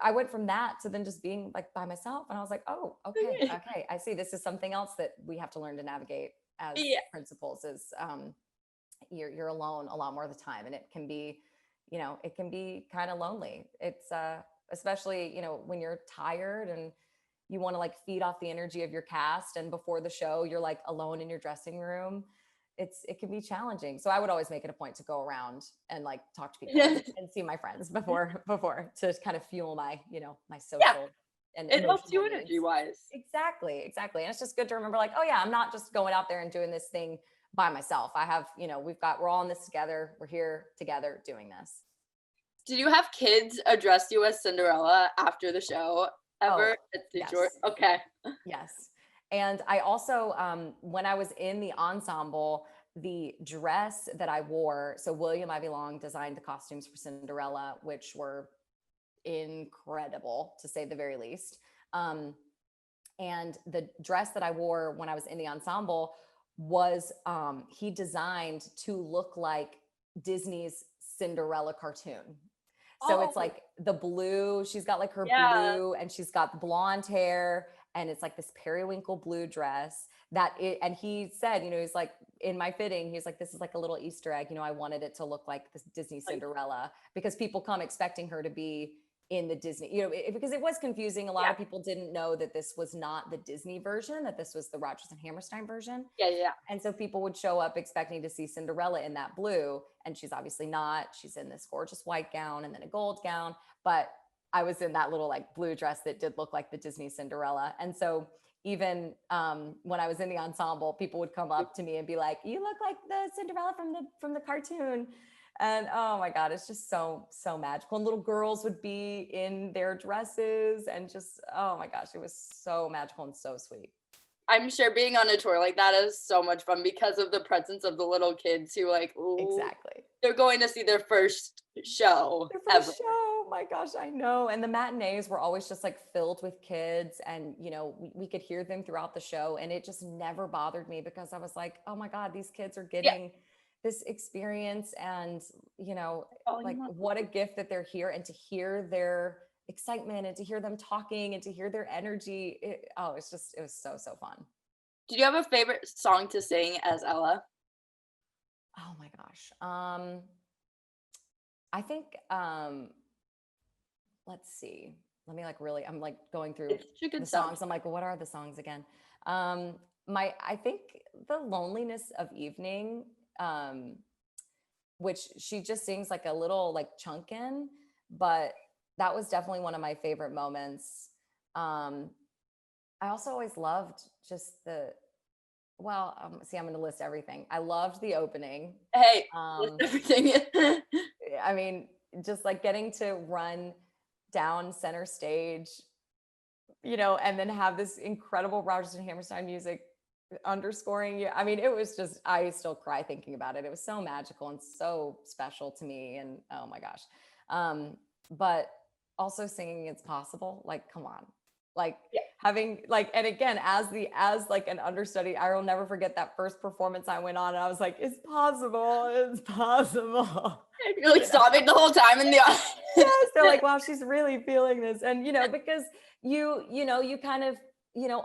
I went from that to then just being like by myself. And I was like, oh, okay. I see. This is something else that we have to learn to navigate as principals is you're alone a lot more of the time. And it can be kind of lonely. It's especially, when you're tired and you want to like feed off the energy of your cast. And before the show, you're like alone in your dressing room. It can be challenging. So I would always make it a point to go around and like talk to people and see my friends before to kind of fuel my, my social and it helps you needs. energy wise. Exactly. And it's just good to remember like, oh yeah, I'm not just going out there and doing this thing by myself. I have, we're all in this together. We're here together doing this. Did you have kids address you as Cinderella after the show ever? Yes. Okay. Yes. And I also, when I was in the ensemble, the dress that I wore, so William Ivy Long designed the costumes for Cinderella, which were incredible to say the very least. And the dress that I wore when I was in the ensemble was he designed to look like Disney's Cinderella cartoon. So it's like the blue, she's got like her blue and she's got blonde hair and it's like this periwinkle blue dress and he said, he's like in my fitting, he's like, this is like a little Easter egg. I wanted it to look like this Disney Cinderella because people come expecting her to be in the Disney, because it was confusing. A lot of people didn't know that this was not the Disney version, that this was the Rodgers and Hammerstein version. Yeah. And so people would show up expecting to see Cinderella in that blue. And she's obviously not. She's in this gorgeous white gown and then a gold gown. But I was in that little like blue dress that did look like the Disney Cinderella. And so even when I was in the ensemble, people would come up to me and be like, you look like the Cinderella from the cartoon. And oh my God, it's just so magical. And little girls would be in their dresses and just, oh my gosh, it was so magical and so sweet. I'm sure being on a tour like that is so much fun because of the presence of the little kids who like, ooh, exactly. They're going to see their first show. Show. My gosh, I know. And the matinees were always just like filled with kids and, we could hear them throughout the show. And it just never bothered me because I was like, oh my God, these kids are getting this experience and, what a gift that they're here and to hear their excitement and to hear them talking and to hear their energy. It was so fun. Did you have a favorite song to sing as Ella? Oh my gosh. I think, let's see. Let me I'm going through the songs. I'm like, well, what are the songs again? I think The Loneliness of Evening, which she just sings like a little like chunk in, but that was definitely one of my favorite moments. I also always loved just I'm going to list everything. I loved the opening. Hey, everything. I mean, just like getting to run down center stage, and then have this incredible Rodgers and Hammerstein music underscoring you. I mean, it was just, I still cry thinking about it. It was so magical and so special to me. And oh my gosh. But also singing It's Possible, like, come on. Like having like, and again, as like an understudy, I will never forget that first performance I went on and I was like, it's possible. You're like sobbing the whole time in the audience. Yes, they're like, wow, she's really feeling this. And, because you kind of,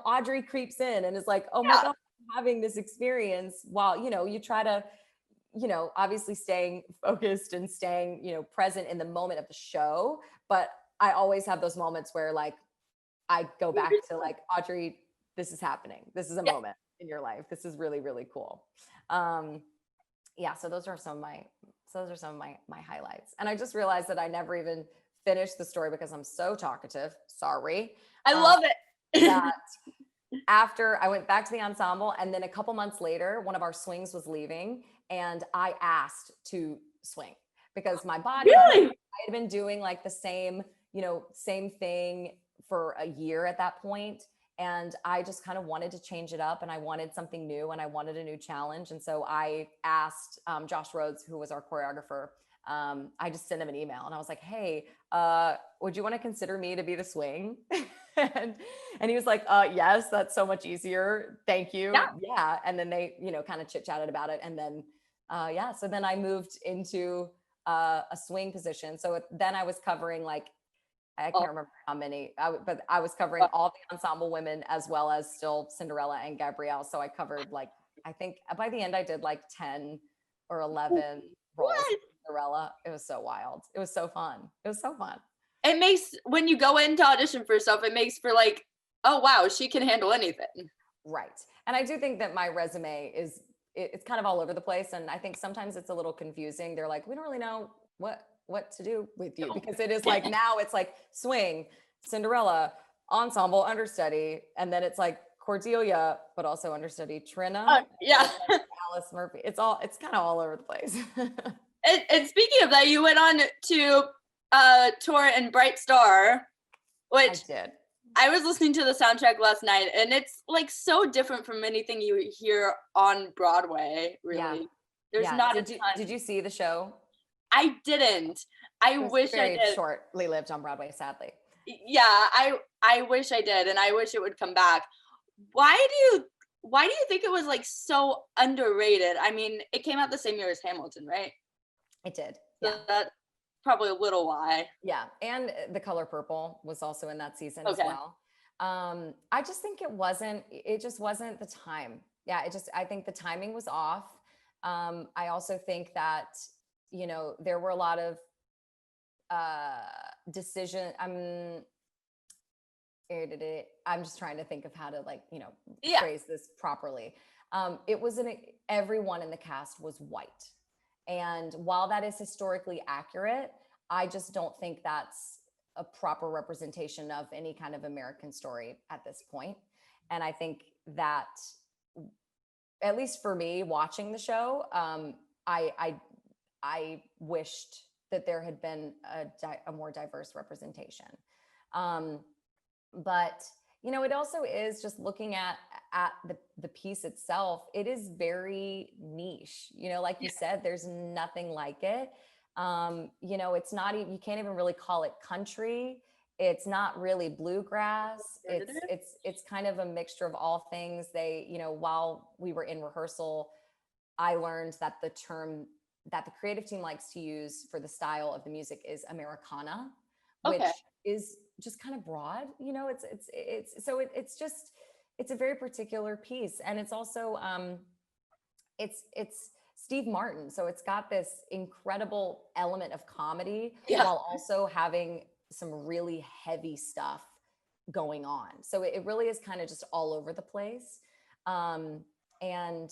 Audrey creeps in and is like, oh my God, I'm having this experience while, you try to, obviously staying focused and staying, present in the moment of the show. But I always have those moments where like I go back to like, Audrey, this is happening. This is a moment in your life. This is really, really cool. Yeah. So those are some of my highlights. And I just realized that I never even finished the story because I'm so talkative. Sorry. I love it. That after I went back to the ensemble, and then a couple months later, one of our swings was leaving, and I asked to swing because my body, I had been doing like the same thing for a year at that point. And I just kind of wanted to change it up, and I wanted something new, and I wanted a new challenge. And so I asked Josh Rhodes, who was our choreographer, I just sent him an email and I was like, hey, would you want to consider me to be the swing? and he was like, yes, that's so much easier. Thank you. Yeah. And then they, kind of chit chatted about it. And then, so then I moved into a swing position. So then I was covering like, I can't remember how many, but I was covering all the ensemble women as well as still Cinderella and Gabrielle. So I covered like, I think by the end I did like 10 or 11 roles. Cinderella. It was so wild. It was so fun. It makes, when you go into audition for stuff, it makes for like, oh wow, she can handle anything. Right. And I do think that my resume it's kind of all over the place. And I think sometimes it's a little confusing. They're like, we don't really know what to do with you, because it is like, now it's like swing, Cinderella, ensemble, understudy. And then it's like Cordelia, but also understudy Trina. Alice Murphy. It's kind of all over the place. And speaking of that, you went on to tour in Bright Star, which I did. I was listening to the soundtrack last night, and it's like so different from anything you hear on Broadway, really. Yeah. There's not a ton. Did you see the show? I didn't. I wish I did. Shortly lived on Broadway, sadly. Yeah, I wish I did, and I wish it would come back. Why do you think it was like so underrated? I mean, it came out the same year as Hamilton, right? It did. So that's probably a little why. Yeah, and The Color Purple was also in that season as well. I just think it just wasn't the time. Yeah, I think the timing was off. I also think that, there were a lot of decision. I'm just trying to think of how to phrase this properly. Everyone in the cast was white. And while that is historically accurate, I just don't think that's a proper representation of any kind of American story at this point. And I think that, at least for me watching the show, I wished that there had been a more diverse representation. But, it also is just looking at the piece itself. It is very niche, like you said, there's nothing like it. It's not even, you can't even really call it country. It's not really bluegrass. It's kind of a mixture of all things. While we were in rehearsal, I learned that the term that the creative team likes to use for the style of the music is Americana, which is just kind of broad. It's a very particular piece. And it's also, it's Steve Martin. So it's got this incredible element of comedy while also having some really heavy stuff going on. So it really is kind of just all over the place. And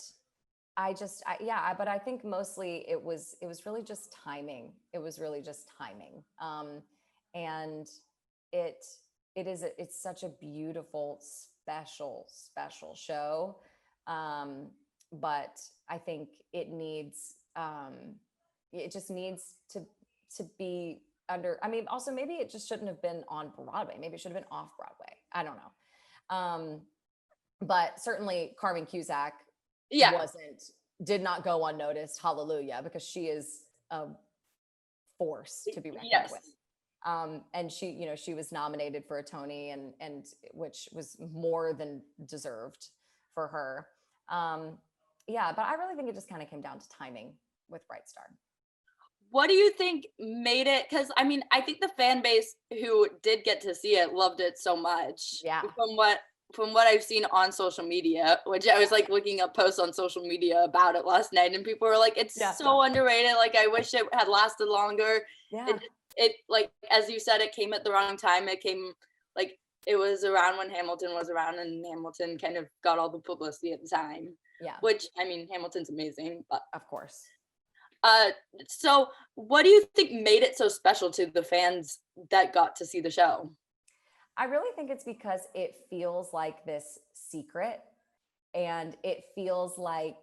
but I think mostly it was really just timing. It was really just timing. And it's such a beautiful, special show. But I think it just needs to be under, also maybe it just shouldn't have been on Broadway. Maybe it should have been off Broadway. I don't know. But certainly Carmen Cusack did not go unnoticed. Hallelujah. Because she is a force to be reckoned with. And she was nominated for a Tony and which was more than deserved for her. But I really think it just kind of came down to timing with Bright Star. What do you think made it? Because I think the fan base who did get to see it loved it so much. Yeah. From what I've seen on social media, which I was like looking up posts on social media about it last night, and people were like, "It's so underrated. Like I wish it had lasted longer." Yeah. it, like, as you said, it came at the wrong time. It came, like, it was around when Hamilton was around, and Hamilton kind of got all the publicity at the time, Yeah, which, I mean, Hamilton's amazing, but, of course. uh, so what do you think made it so special to the fans that got to see the show? I really think it's because it feels like this secret, and it feels like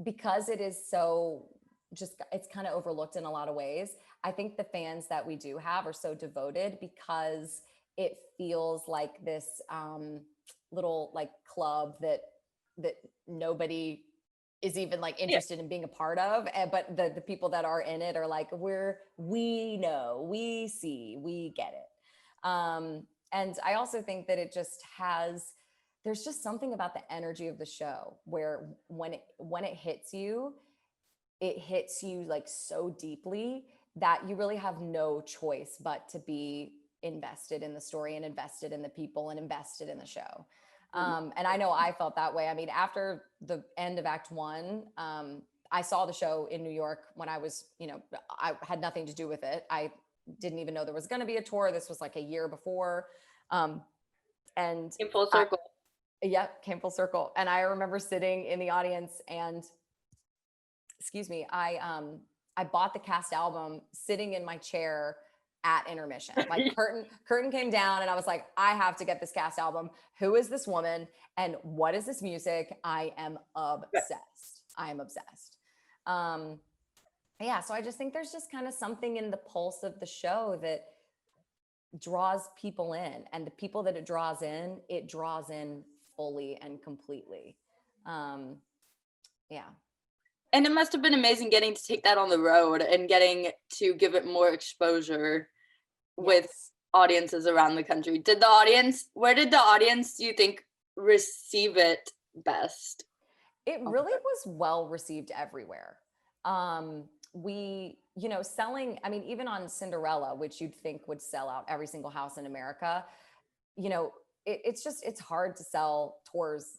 because it is so just it's kind of overlooked in a lot of ways. I think the fans that we do have are so devoted because it feels like this little like club that nobody is even like Yeah. interested in being a part of, but the people that are in it are like, we know, we see, we get it. And I also think that it just has, there's just something about the energy of the show where when it hits you, it hits you like so deeply that you really have no choice but to be invested in the story and invested in the people and invested in the show. And I know I felt that way. I mean, after the end of Act One, I saw the show in New York when I was, I had nothing to do with it. I didn't even know there was going to be a tour. This was like a year before. And In full circle. yeah, came full circle. And I remember sitting in the audience and, excuse me, I bought the cast album sitting in my chair at intermission. Like curtain came down and I was like, I have to get this cast album. Who is this woman and what is this music? I am obsessed. I am obsessed. Yeah, so I just think there's just kind of something in the pulse of the show that draws people in, and the people that it draws in fully and completely. Yeah. And it must have been amazing getting to take that on the road and getting to give it more exposure with Yes. audiences around the country. Where did the audience, do you think, receive it best? It really was well received everywhere. We, selling, I mean, even on Cinderella, which you'd think would sell out every single house in America, it's hard to sell tours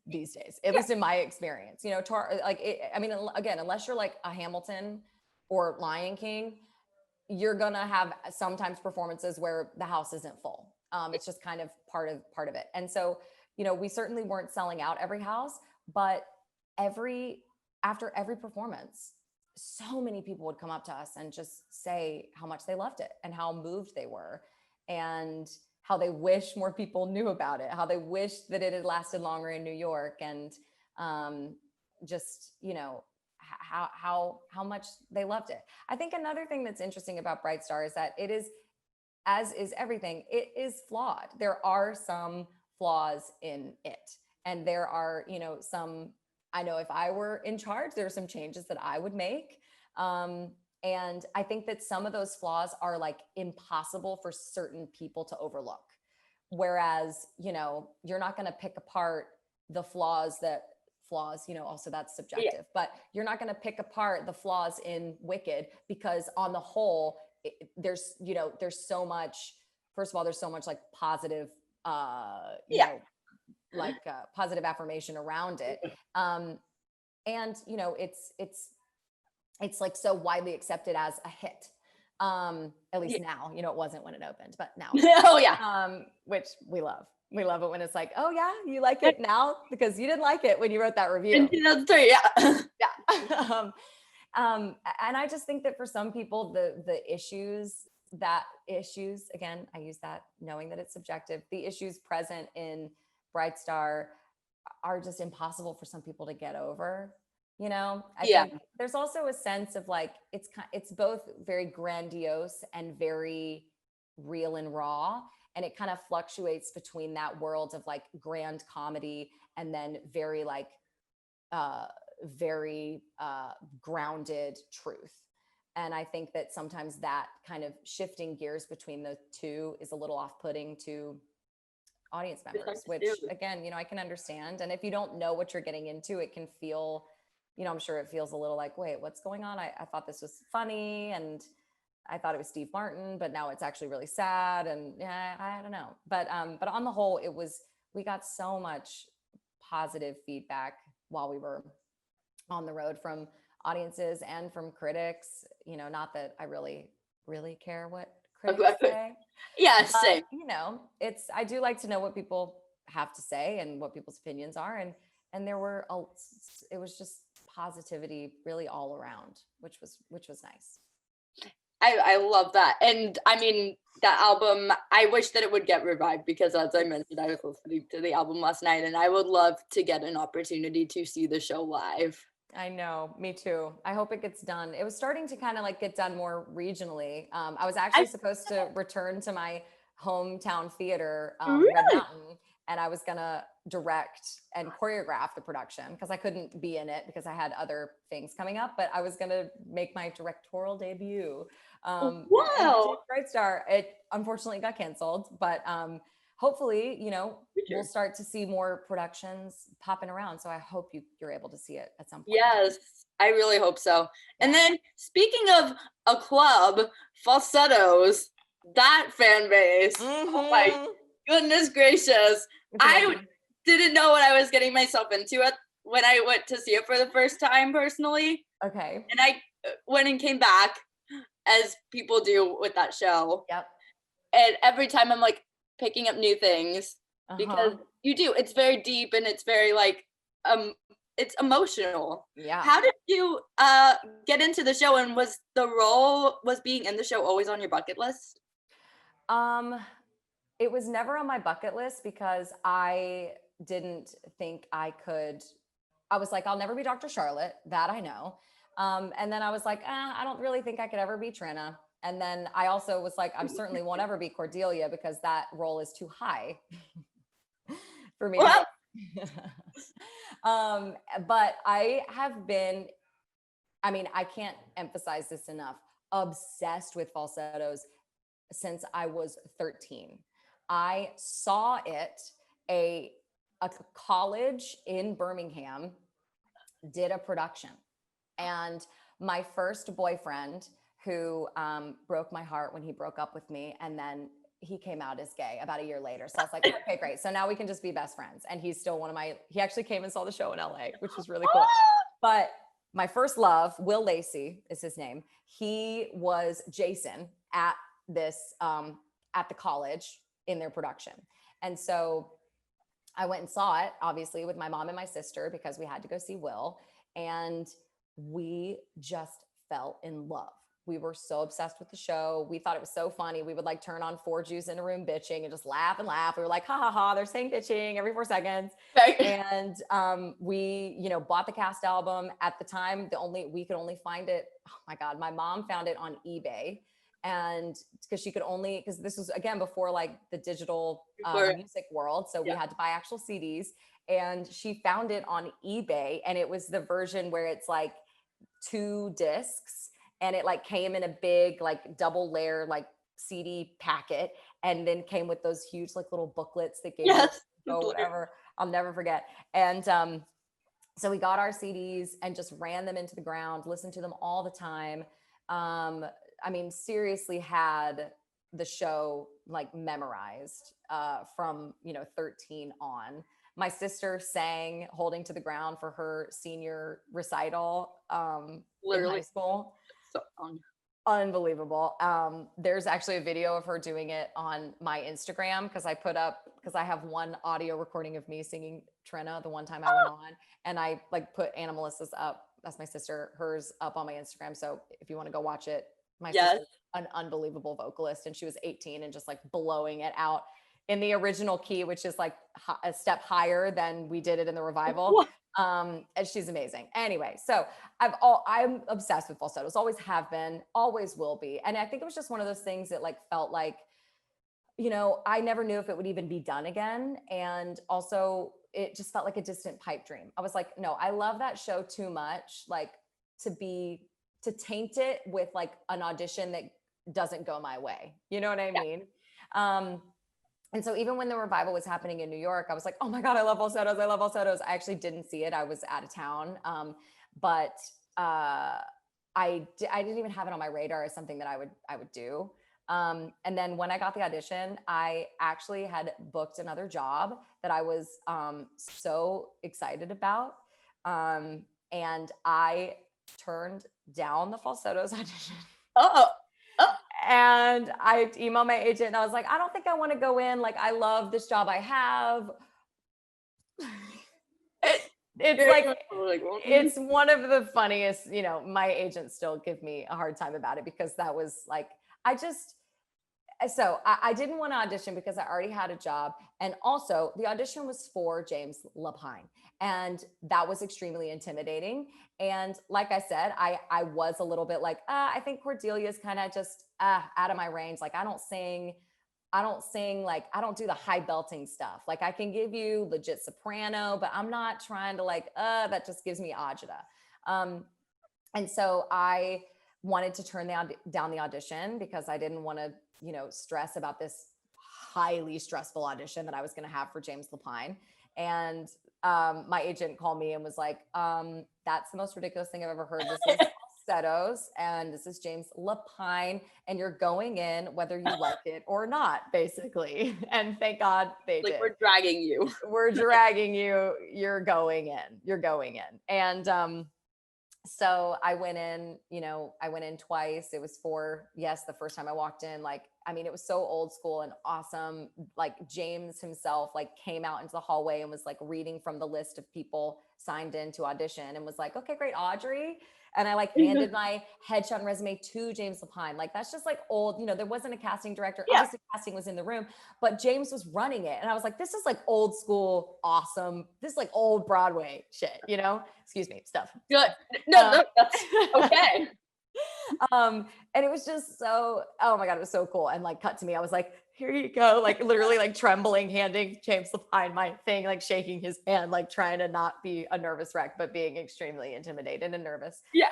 these days, at least in my experience. I mean, again, unless you're like a Hamilton or Lion King, you're gonna have sometimes performances where the house isn't full. It's just kind of part of it. And so, we certainly weren't selling out every house, but after every performance, so many people would come up to us and just say how much they loved it and how moved they were and how they wish more people knew about it, how they wished that it had lasted longer in New York, and just, how much they loved it. I think another thing that's interesting about Bright Star is that it is, as is everything, it is flawed. There are some flaws in it. And there are, I know if I were in charge, there are some changes that I would make. And I think that some of those flaws are like impossible for certain people to overlook. Whereas, you're not going to pick apart the flaws, also that's subjective, but you're not going to pick apart the flaws in Wicked because on the whole, there's so much, first of all, there's so much like positive, positive affirmation around it. And, it's like so widely accepted as a hit. At least now, it wasn't when it opened, but now. Oh yeah. Which we love. We love it when it's like, oh yeah, you like it now because you didn't like it when you wrote that review. In 2003, yeah. Yeah. And I just think that for some people, the issues, again, I use that knowing that it's subjective, the issues present in Bright Star are just impossible for some people to get over. I think there's also a sense of like, it's both very grandiose and very real and raw. And it kind of fluctuates between that world of like grand comedy and then very like, very grounded truth. And I think that sometimes that kind of shifting gears between the two is a little off-putting to audience members, which again, I can understand. And if you don't know what you're getting into, it can feel, I'm sure it feels a little like, wait, what's going on? I thought this was funny and I thought it was Steve Martin, but now it's actually really sad. And yeah, I don't know. But on the whole, we got so much positive feedback while we were on the road from audiences and from critics. Not that I really care what critics say. Yeah, But, same. I do like to know what people have to say and what people's opinions are. And it was just positivity really all around, which was nice. I love that. And I mean, that album, I wish that it would get revived because, as I mentioned, I was listening to the album last night and I would love to get an opportunity to see the show live. I know, me too. I hope it gets done. It was starting to kind of like get done more regionally. I was actually supposed to return to my hometown theater, Really? Red Mountain, and I was gonna direct and choreograph the production because I couldn't be in it because I had other things coming up. But I was gonna make my directorial debut. And Wow. Bright Star. It unfortunately got canceled, but hopefully, we'll start to see more productions popping around. So I hope you're able to see it at some point. Yes, I really hope so. Yeah. And then speaking of a club, Falsettos, that fan base. Mm-hmm. Oh my goodness gracious. I didn't know what I was getting myself into when I went to see it for the first time personally. Okay. And I went and came back as people do with that show. Yep. And every time I'm like picking up new things because you do. It's very deep and it's very like it's emotional. Yeah. How did you get into the show, and was being in the show always on your bucket list? It was never on my bucket list because I didn't think I could. I was like, I'll never be Dr. Charlotte, that I know. And then I was like, I don't really think I could ever be Trina. And then I also was like, I certainly won't ever be Cordelia because that role is too high for me. But I have been, I can't emphasize this enough, obsessed with Falsettos since I was 13. I saw it, a college in Birmingham did a production, and my first boyfriend, who broke my heart when he broke up with me, and then he came out as gay about a year later. So I was like, okay, great. So now we can just be best friends. And he's still he actually came and saw the show in LA, which was really cool. But my first love, Will Lacey is his name. He was Jason at at the college in their production. And so I went and saw it, obviously, with my mom and my sister because we had to go see Will. And we just fell in love. We were so obsessed with the show. We thought it was so funny. We would like turn on 4 Jews in a room bitching and just laugh and laugh. We were like, ha ha ha, they're saying bitching every 4 seconds. Right. And we, bought the cast album. At the time, we could only find it. Oh my God, my mom found it on eBay. And because this was again before like the digital music world. So we had to buy actual CDs, and she found it on eBay, and it was the version where it's like 2 discs, and it like came in a big like double layer like CD packet, and then came with those huge like little booklets that gave you whatever. I'll never forget. And so we got our CDs and just ran them into the ground, listened to them all the time. Seriously had the show like memorized from 13 on. My sister sang Holding to the Ground for her senior recital in high school. So unbelievable. There's actually a video of her doing it on my Instagram because I have one audio recording of me singing Trina the one time I went on, and I like put Anna Melissa's up. That's my sister, hers up on my Instagram. So if you want to go watch it, my sister's an unbelievable vocalist, and she was 18 and just like blowing it out in the original key, which is like a step higher than we did it in the revival. And she's amazing. Anyway, so I'm obsessed with falsettos, always have been, always will be. And I think it was just one of those things that like felt like, I never knew if it would even be done again. And also it just felt like a distant pipe dream. I was like, no, I love that show too much, like to taint it with like an audition that doesn't go my way. You know what I mean? And so even when the revival was happening in New York, I was like, oh my God, I love falsettos. I love falsettos. I actually didn't see it. I was out of town. But I didn't even have it on my radar as something that I would do. And then when I got the audition, I actually had booked another job that I was so excited about. And I turned down the Falsettos audition. Oh. And I emailed my agent and I was like, I don't think I want to go in. Like, I love this job I have. It's one of the funniest, my agents still give me a hard time about it because that was like, I didn't want to audition because I already had a job. And also the audition was for James Lapine. And that was extremely intimidating. And like I said, I was a little bit like, I think Cordelia is kind of just out of my range. Like I don't sing, like, I don't do the high belting stuff. Like I can give you legit soprano, but I'm not trying to like, that just gives me agita. And so I wanted to turn down the audition because I didn't want to, stress about this highly stressful audition that I was going to have for James Lapine. And my agent called me and was like, that's the most ridiculous thing I've ever heard. This is Falsettos and this is James Lapine and you're going in whether you like it or not, basically. And thank God they did. We're dragging you. We're dragging you. You're going in. And so I went in twice. It was the first time I walked in, it was so old school and awesome. Like James himself, came out into the hallway and was reading from the list of people signed in to audition and was like, okay, great, Audrey. And I handed my headshot and resume to James Lapine. That's just old, there wasn't a casting director. Yeah. Obviously casting was in the room, but James was running it. And I was like, this is old school, awesome. This is old Broadway shit, excuse me, stuff. Good. No, that's okay. And it was just so, oh my God, it was so cool. And cut to me, I was like, here you go. Literally trembling, handing James Lapine my thing, shaking his hand, trying to not be a nervous wreck, but being extremely intimidated and nervous. Yeah.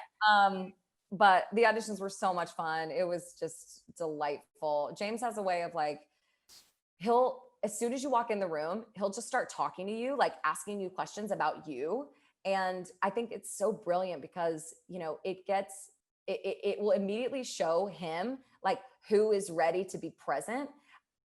But the auditions were so much fun. It was just delightful. James has a way of as soon as you walk in the room, he'll just start talking to you, asking you questions about you. And I think it's so brilliant because, it will immediately show him who is ready to be present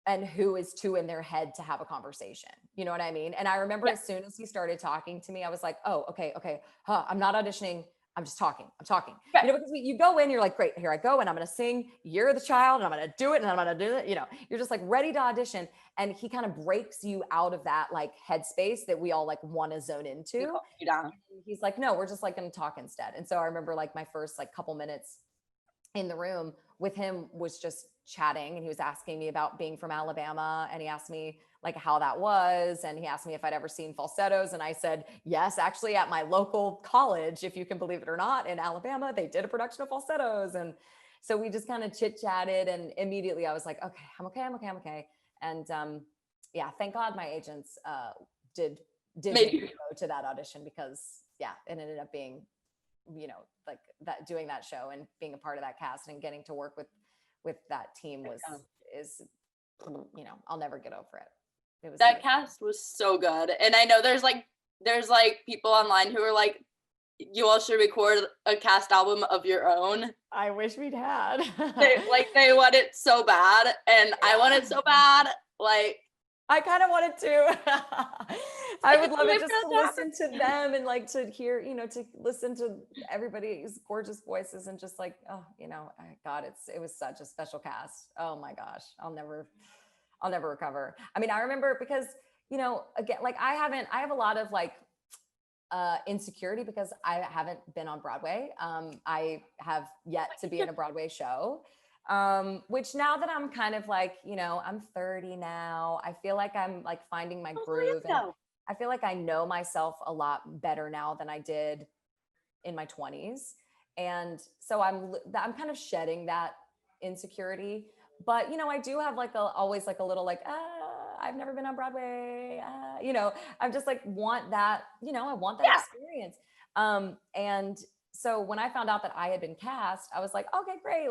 and who is too in their head to have a conversation. You know what I mean? And I remember as soon as he started talking to me, I was like, oh, okay. I'm not auditioning. I'm just talking. I'm talking. Right. Because you go in, you're like, great, here I go. And I'm going to sing You're the Child and I'm going to do it. And I'm going to do it. You're just ready to audition. And he kind of breaks you out of that headspace that we all want to zone into. He's like, no, we're just going to talk instead. And so I remember my first couple minutes in the room with him was just chatting. And he was asking me about being from Alabama. And he asked me how that was. And he asked me if I'd ever seen Falsettos. And I said, yes, actually at my local college, if you can believe it or not, in Alabama, they did a production of Falsettos. And so we just kind of chit chatted and immediately I was like, okay, I'm okay. And thank God my agents did make me go to that audition because it ended up being, that doing that show and being a part of that cast and getting to work with that team is I'll never get over it. That cast was so good. And I know there's people online who are like, you all should record a cast album of your own. I wish we'd had. they want it so bad. And I want it so bad. I kind of wanted to. I would love it just to listen to them and to hear, to listen to everybody's gorgeous voices and just God, it was such a special cast. Oh my gosh. I'll never recover. I mean, I remember because, again, I have a lot of insecurity because I haven't been on Broadway. I have yet to be in a Broadway show. Which now that I'm kind of I'm 30 now, I feel like I'm finding my groove. And I feel like I know myself a lot better now than I did in my 20s. And so I'm kind of shedding that insecurity, but I do have always a little I've never been on Broadway. I'm just want that, I want that experience. And so when I found out that I had been cast, I was like, okay, great.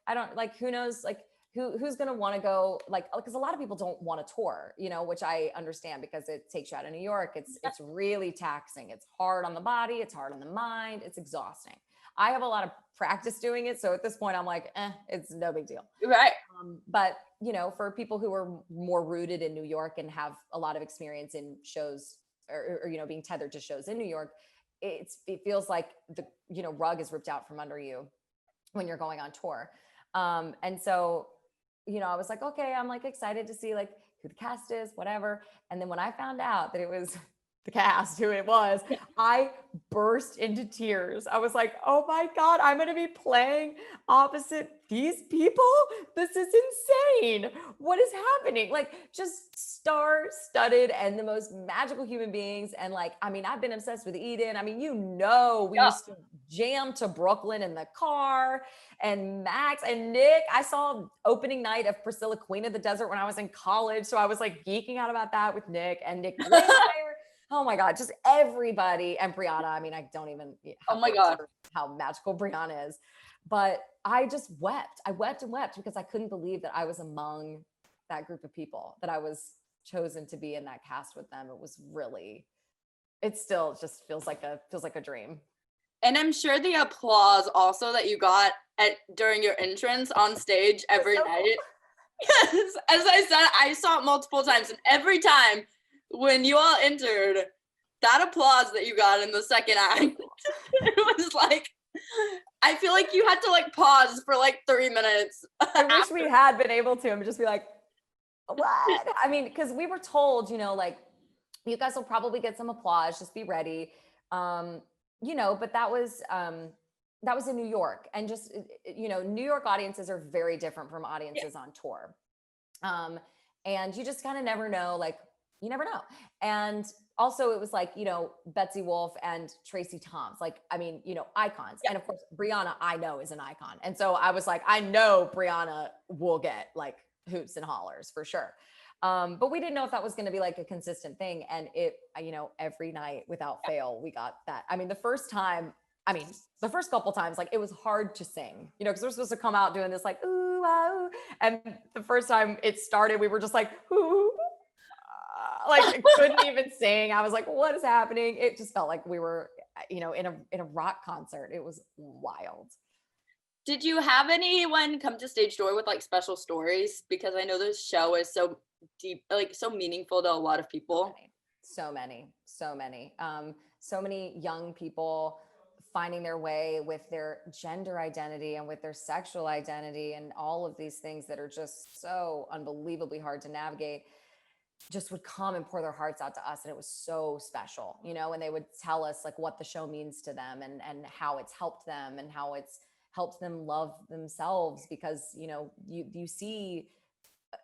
I don't who knows, who's going to want to go because a lot of people don't want to tour, which I understand because it takes you out of New York. It's really taxing. It's hard on the body. It's hard on the mind. It's exhausting. I have a lot of practice doing it. So at this point I'm it's no big deal. Right. But for people who are more rooted in New York and have a lot of experience in shows or being tethered to shows in New York, it feels like the, rug is ripped out from under you when you're going on tour. And so, I was like, okay, I'm like excited to see like who the cast is, whatever. And then when I found out that it was the cast, who it was, I burst into tears. I was like, oh my God, I'm going to be playing opposite these people. This is insane. What is happening? Like, just star-studded and the most magical human beings. And like, I mean, I've been obsessed with Eden. I mean, we used to jam to Brooklyn in the car, and Max and Nick. I saw opening night of Priscilla, Queen of the Desert when I was in college. So I was like geeking out about that with Nick and Nick. Oh my God, just everybody. And Brianna, I mean, I don't even oh my God, how magical Brianna is. But I just wept. I wept and wept because I couldn't believe that I was among that group of people, that I was chosen to be in that cast with them. It was really, it still just feels like a dream. And I'm sure the applause also that you got during your entrance on stage every night. Yes, as I said, I saw it multiple times, and every time when you all entered, that applause that you got in the second act, it was like, I feel like you had to like pause for like 3 minutes. I wish we had been able to and just be like, what? I mean, because we were told, like, you guys will probably get some applause, just be ready. But that was in New York, and just, New York audiences are very different from audiences on tour. And you just kind of never know, like, you never know. And also it was like, Betsy Wolfe and Tracy Toms, like, I mean, icons. And of course, Brianna, I know, is an icon. And so I was like, I know Brianna will get like hoots and hollers for sure. But we didn't know if that was going to be like a consistent thing. And it, every night without fail, we got that. I mean, the first couple times, like, it was hard to sing, because we're supposed to come out doing this like, ooh, wow. And the first time it started, we were just like, ooh, like, couldn't even sing. I was like, what is happening? It just felt like we were, in a rock concert. It was wild. Did you have anyone come to Stage Door with like special stories? Because I know this show is so deep, like so meaningful to a lot of people. So many young people finding their way with their gender identity and with their sexual identity and all of these things that are just so unbelievably hard to navigate, just would come and pour their hearts out to us. And it was so special, and they would tell us like what the show means to them and how it's helped them and how it's helped them love themselves. Because, you see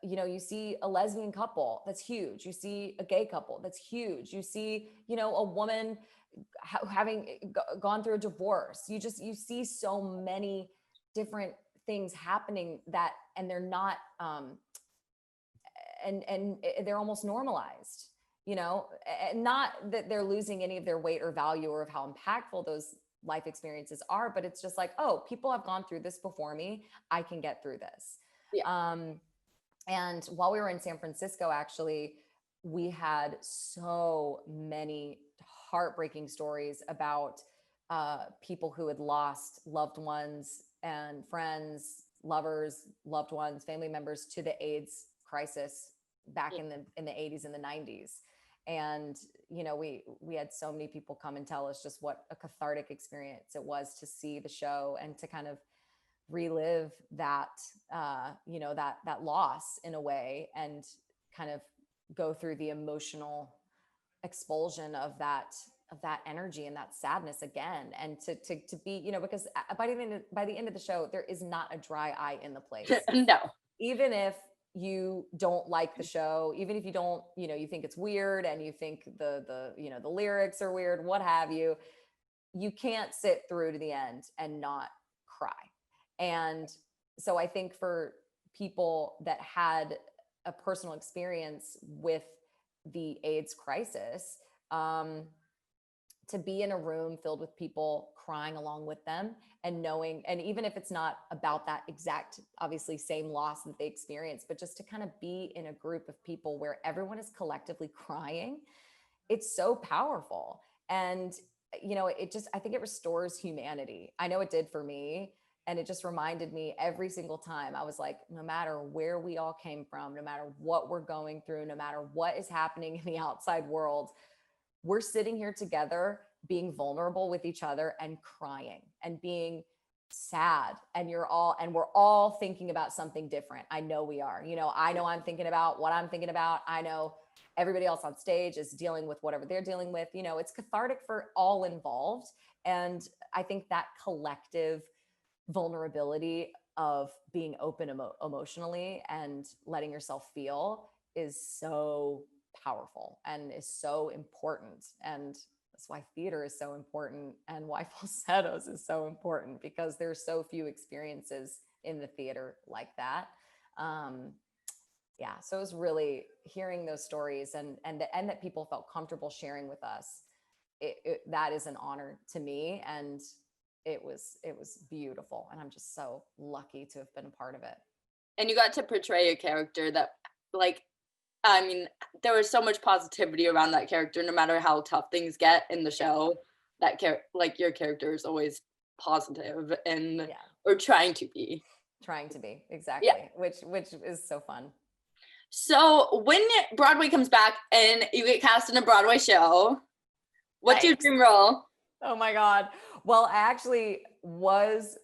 a lesbian couple, that's huge. You see a gay couple, that's huge. You see, a woman having gone through a divorce. You see so many different things happening and they're not, and they're almost normalized, and not that they're losing any of their weight or value or of how impactful those life experiences are, but it's just like, oh, people have gone through this before me. I can get through this. Yeah. And while we were in San Francisco, actually, we had so many heartbreaking stories about people who had lost loved ones and friends, lovers, loved ones, family members to the AIDS crisis back in the 80s and the 90s. And, we had so many people come and tell us just what a cathartic experience it was to see the show and to kind of relive that, that loss in a way, and kind of go through the emotional expulsion of that energy and that sadness again. And to be, because by the end of the show, there is not a dry eye in the place. No. Even if you don't like the show, even if you don't, you think it's weird and you think the lyrics are weird, what have you, you can't sit through to the end and not cry. And so I think for people that had a personal experience with the AIDS crisis, to be in a room filled with people crying along with them and knowing, and even if it's not about that exact, obviously same loss that they experienced, but just to kind of be in a group of people where everyone is collectively crying, it's so powerful. And, I think it restores humanity. I know it did for me. And it just reminded me every single time. I was like, no matter where we all came from, no matter what we're going through, no matter what is happening in the outside world, we're sitting here together being vulnerable with each other and crying and being sad, and we're all thinking about something different. I know we are. I know I'm thinking about what I'm thinking about. I know everybody else on stage is dealing with whatever they're dealing with. It's cathartic for all involved. And I think that collective vulnerability of being open emotionally and letting yourself feel is so powerful and is so important. And that's why theater is so important and why falsettos is so important, because there's so few experiences in the theater like that. So it was really hearing those stories and that people felt comfortable sharing with us. That is an honor to me, and it was beautiful, and I'm just so lucky to have been a part of it. And you got to portray a character that, like, I mean, there was so much positivity around that character, no matter how tough things get in the show. That your character is always positive and or trying to be. Exactly. Which is so fun. So when Broadway comes back and you get cast in a Broadway show, what's your dream role? Oh my God. Well, I actually was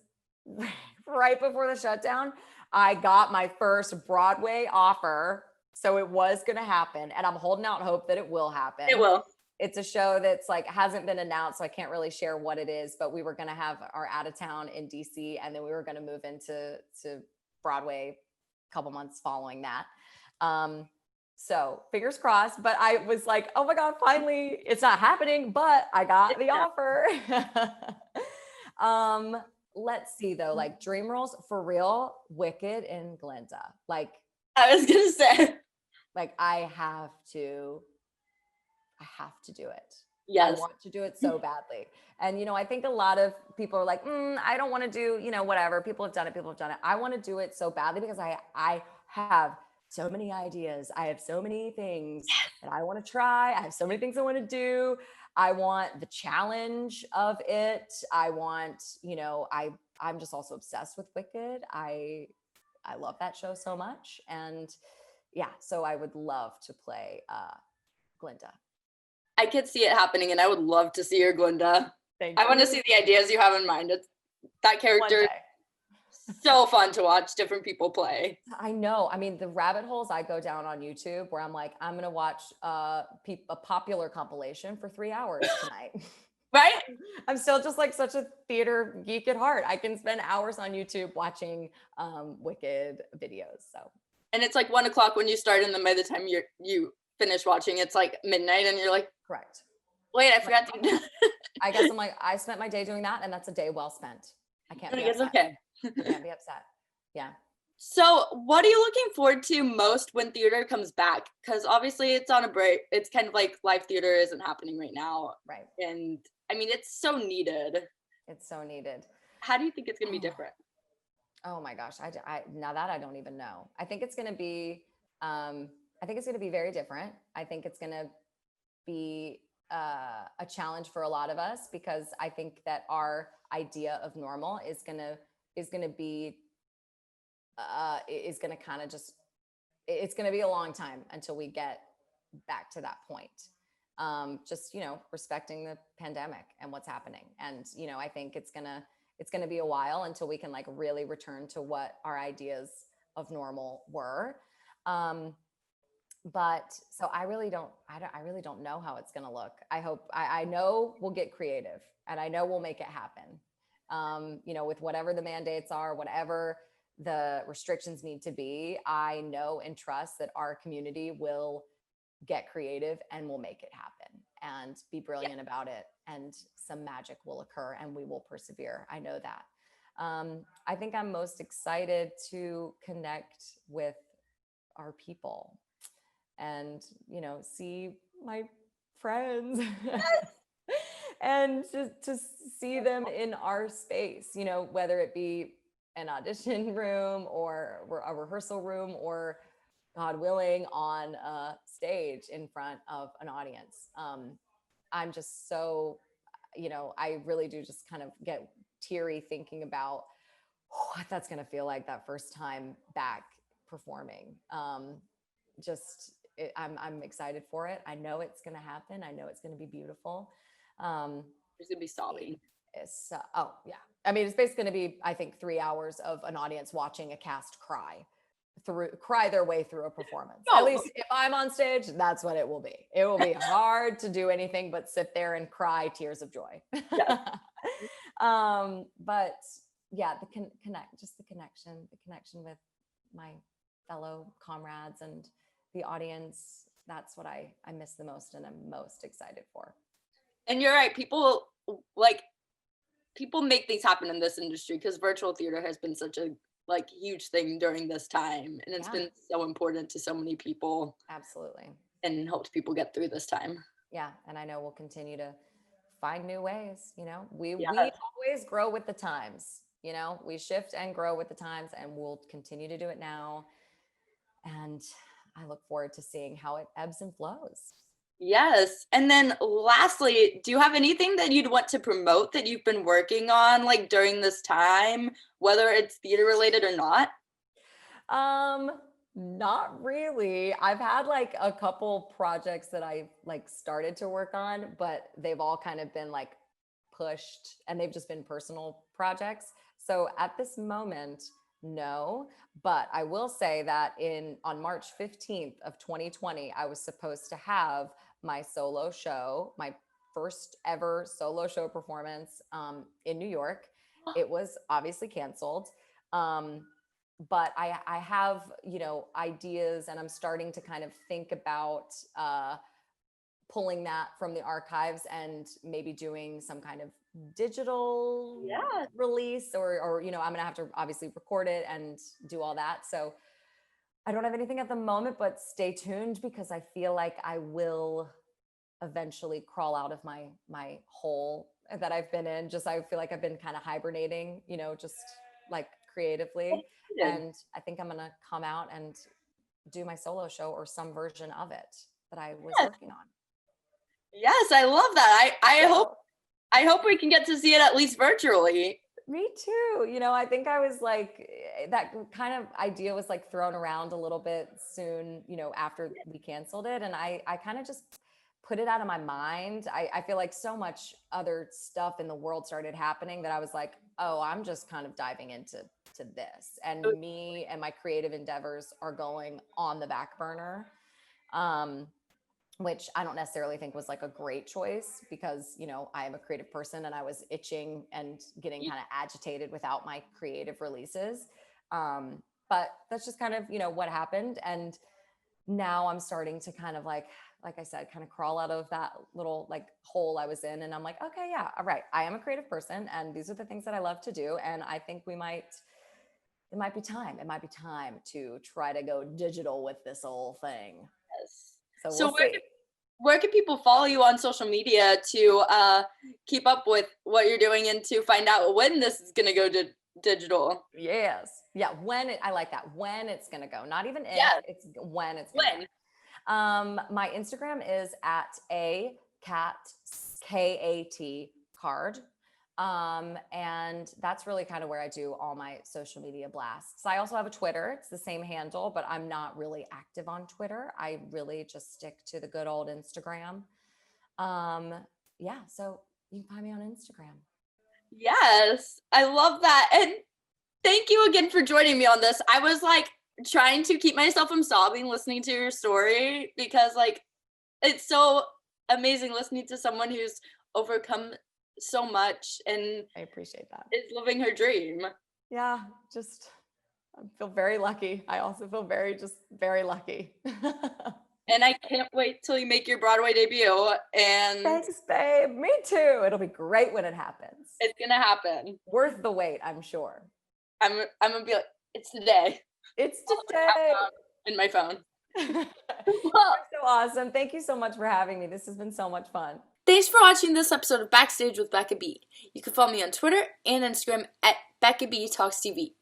right before the shutdown. I got my first Broadway offer. So it was going to happen. And I'm holding out hope that it will happen. It will. It's a show that's like hasn't been announced, so I can't really share what it is, but we were going to have our out of town in DC, and then we were going to move into Broadway a couple months following that. So fingers crossed, but I was like, oh my God, finally it's not happening, but I got the offer. Let's see though, like dream roles for real, Wicked and Glinda. Like I was going to say, like I have to do it. Yes. I want to do it so badly. And, I think a lot of people are like, I don't want to do, whatever. People have done it. I want to do it so badly because I have so many ideas. I have so many things that I want to try. I have so many things I want to do. I want the challenge of it. I want, I'm just also obsessed with Wicked. I love that show so much. And so I would love to play Glinda. I could see it happening, and I would love to see your Glinda. Thank you. I want to see the ideas you have in mind. That character is so fun to watch different people play. I know. I mean, the rabbit holes I go down on YouTube where I'm like, I'm going to watch a popular compilation for 3 hours tonight. Right? I'm still just like such a theater geek at heart. I can spend hours on YouTube watching Wicked videos. So. And it's like 1:00 when you start, and then by the time you finish watching, it's like midnight, and you're like, correct. Wait, I forgot to. I guess I'm like, I spent my day doing that, and that's a day well spent. I can't be upset. Okay. I can't be upset. Yeah. So what are you looking forward to most when theater comes back? Because obviously it's on a break. It's kind of like live theater isn't happening right now. Right. And I mean, it's so needed. It's so needed. How do you think it's going to be different? Oh my gosh. I now that I don't even know. I think it's going to be, very different. I think it's going to be a challenge for a lot of us, because I think that our idea of normal is going to be kind of just, it's going to be a long time until we get back to that point. Just, respecting the pandemic and what's happening. And, I think it's going to be a while until we can like really return to what our ideas of normal were. But so I really don't know how it's going to look. I know we'll get creative, and I know we'll make it happen. With whatever the mandates are, whatever the restrictions need to be, I know and trust that our community will get creative and we'll make it happen and be brilliant about it. And some magic will occur and we will persevere. I know that. I think I'm most excited to connect with our people and, see my friends and to see them in our space, whether it be an audition room or a rehearsal room or, God willing, on a stage in front of an audience. I'm just so, I really do just kind of get teary thinking about what that's going to feel like that first time back performing. I'm excited for it. I know it's going to happen. I know it's going to be beautiful. There's gonna be sobbing. Oh yeah. I mean, it's basically going to be, I think, 3 hours of an audience watching a cast cry their way through a performance. Oh. At least if I'm on stage, that's what it will be. It will be hard to do anything but sit there and cry tears of joy. Yes. But yeah, the connection with my fellow comrades and the audience, that's what I miss the most and I'm most excited for. And you're right, people make things happen in this industry because virtual theater has been such a huge thing during this time, and it's been so important to so many people. Absolutely. And helped people get through this time. Yeah, and I know we'll continue to find new ways. We always grow with the times. We shift and grow with the times, and we'll continue to do it now. And I look forward to seeing how it ebbs and flows. Yes. And then lastly, do you have anything that you'd want to promote that you've been working on during this time, whether it's theater related or not? Not really. I've had a couple projects that I started to work on, but they've all kind of been pushed and they've just been personal projects. So at this moment, no, but I will say that on March 15th of 2020, I was supposed to have my solo show, my first ever solo show performance in New York. It was obviously canceled. But I have, ideas, and I'm starting to kind of think about pulling that from the archives and maybe doing some kind of digital release or I'm going to have to obviously record it and do all that. So I don't have anything at the moment, but stay tuned because I feel like I will eventually crawl out of my hole that I've been in. I feel like I've been kind of hibernating, just creatively. And I think I'm going to come out and do my solo show or some version of it that I was working on. Yes, I love that. I hope we can get to see it at least virtually. Me too. I think I was that kind of idea was thrown around a little bit soon, after we canceled it. And I kind of just put it out of my mind. I feel like so much other stuff in the world started happening that I was like, oh, I'm just kind of diving into this. And me and my creative endeavors are going on the back burner. Which I don't necessarily think was a great choice because, I am a creative person and I was itching and getting kind of agitated without my creative releases. But that's just kind of, what happened. And now I'm starting to kind of like I said, kind of crawl out of that little hole I was in. And I'm like, okay, yeah, all right. I am a creative person and these are the things that I love to do. And I think it might be time to try to go digital with this whole thing. Yes. So where can people follow you on social media to keep up with what you're doing and to find out when this is going to go digital? Yes. Yeah. I like that. When it's going to go, not even if, it's when it's going to go. My Instagram is at KAT card. And that's really kind of where I do all my social media blasts. I also have a Twitter. It's the same handle, but I'm not really active on Twitter. I really just stick to the good old Instagram. So you can find me on Instagram. Yes, I love that. And thank you again for joining me on this. I was trying to keep myself from sobbing listening to your story because it's so amazing listening to someone who's overcome so much and I appreciate that. Is living her dream. Yeah, I feel very lucky. I also feel very lucky. And I can't wait till you make your Broadway debut. And thanks, babe. Me too. It'll be great when it happens. It's gonna happen. Worth the wait, I'm sure. I'm gonna be it's today. It's today. In my phone. Well, so awesome. Thank you so much for having me. This has been so much fun. Thanks for watching this episode of Backstage with Becca B. You can follow me on Twitter and Instagram at Becca B Talks TV.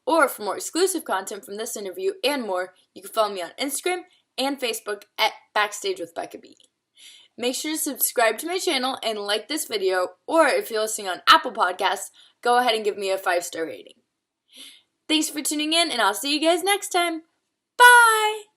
Or for more exclusive content from this interview and more, you can follow me on Instagram and Facebook at Backstage with Becca B. Make sure to subscribe to my channel and like this video, or if you're listening on Apple Podcasts, go ahead and give me a 5-star rating. Thanks for tuning in, and I'll see you guys next time. Bye!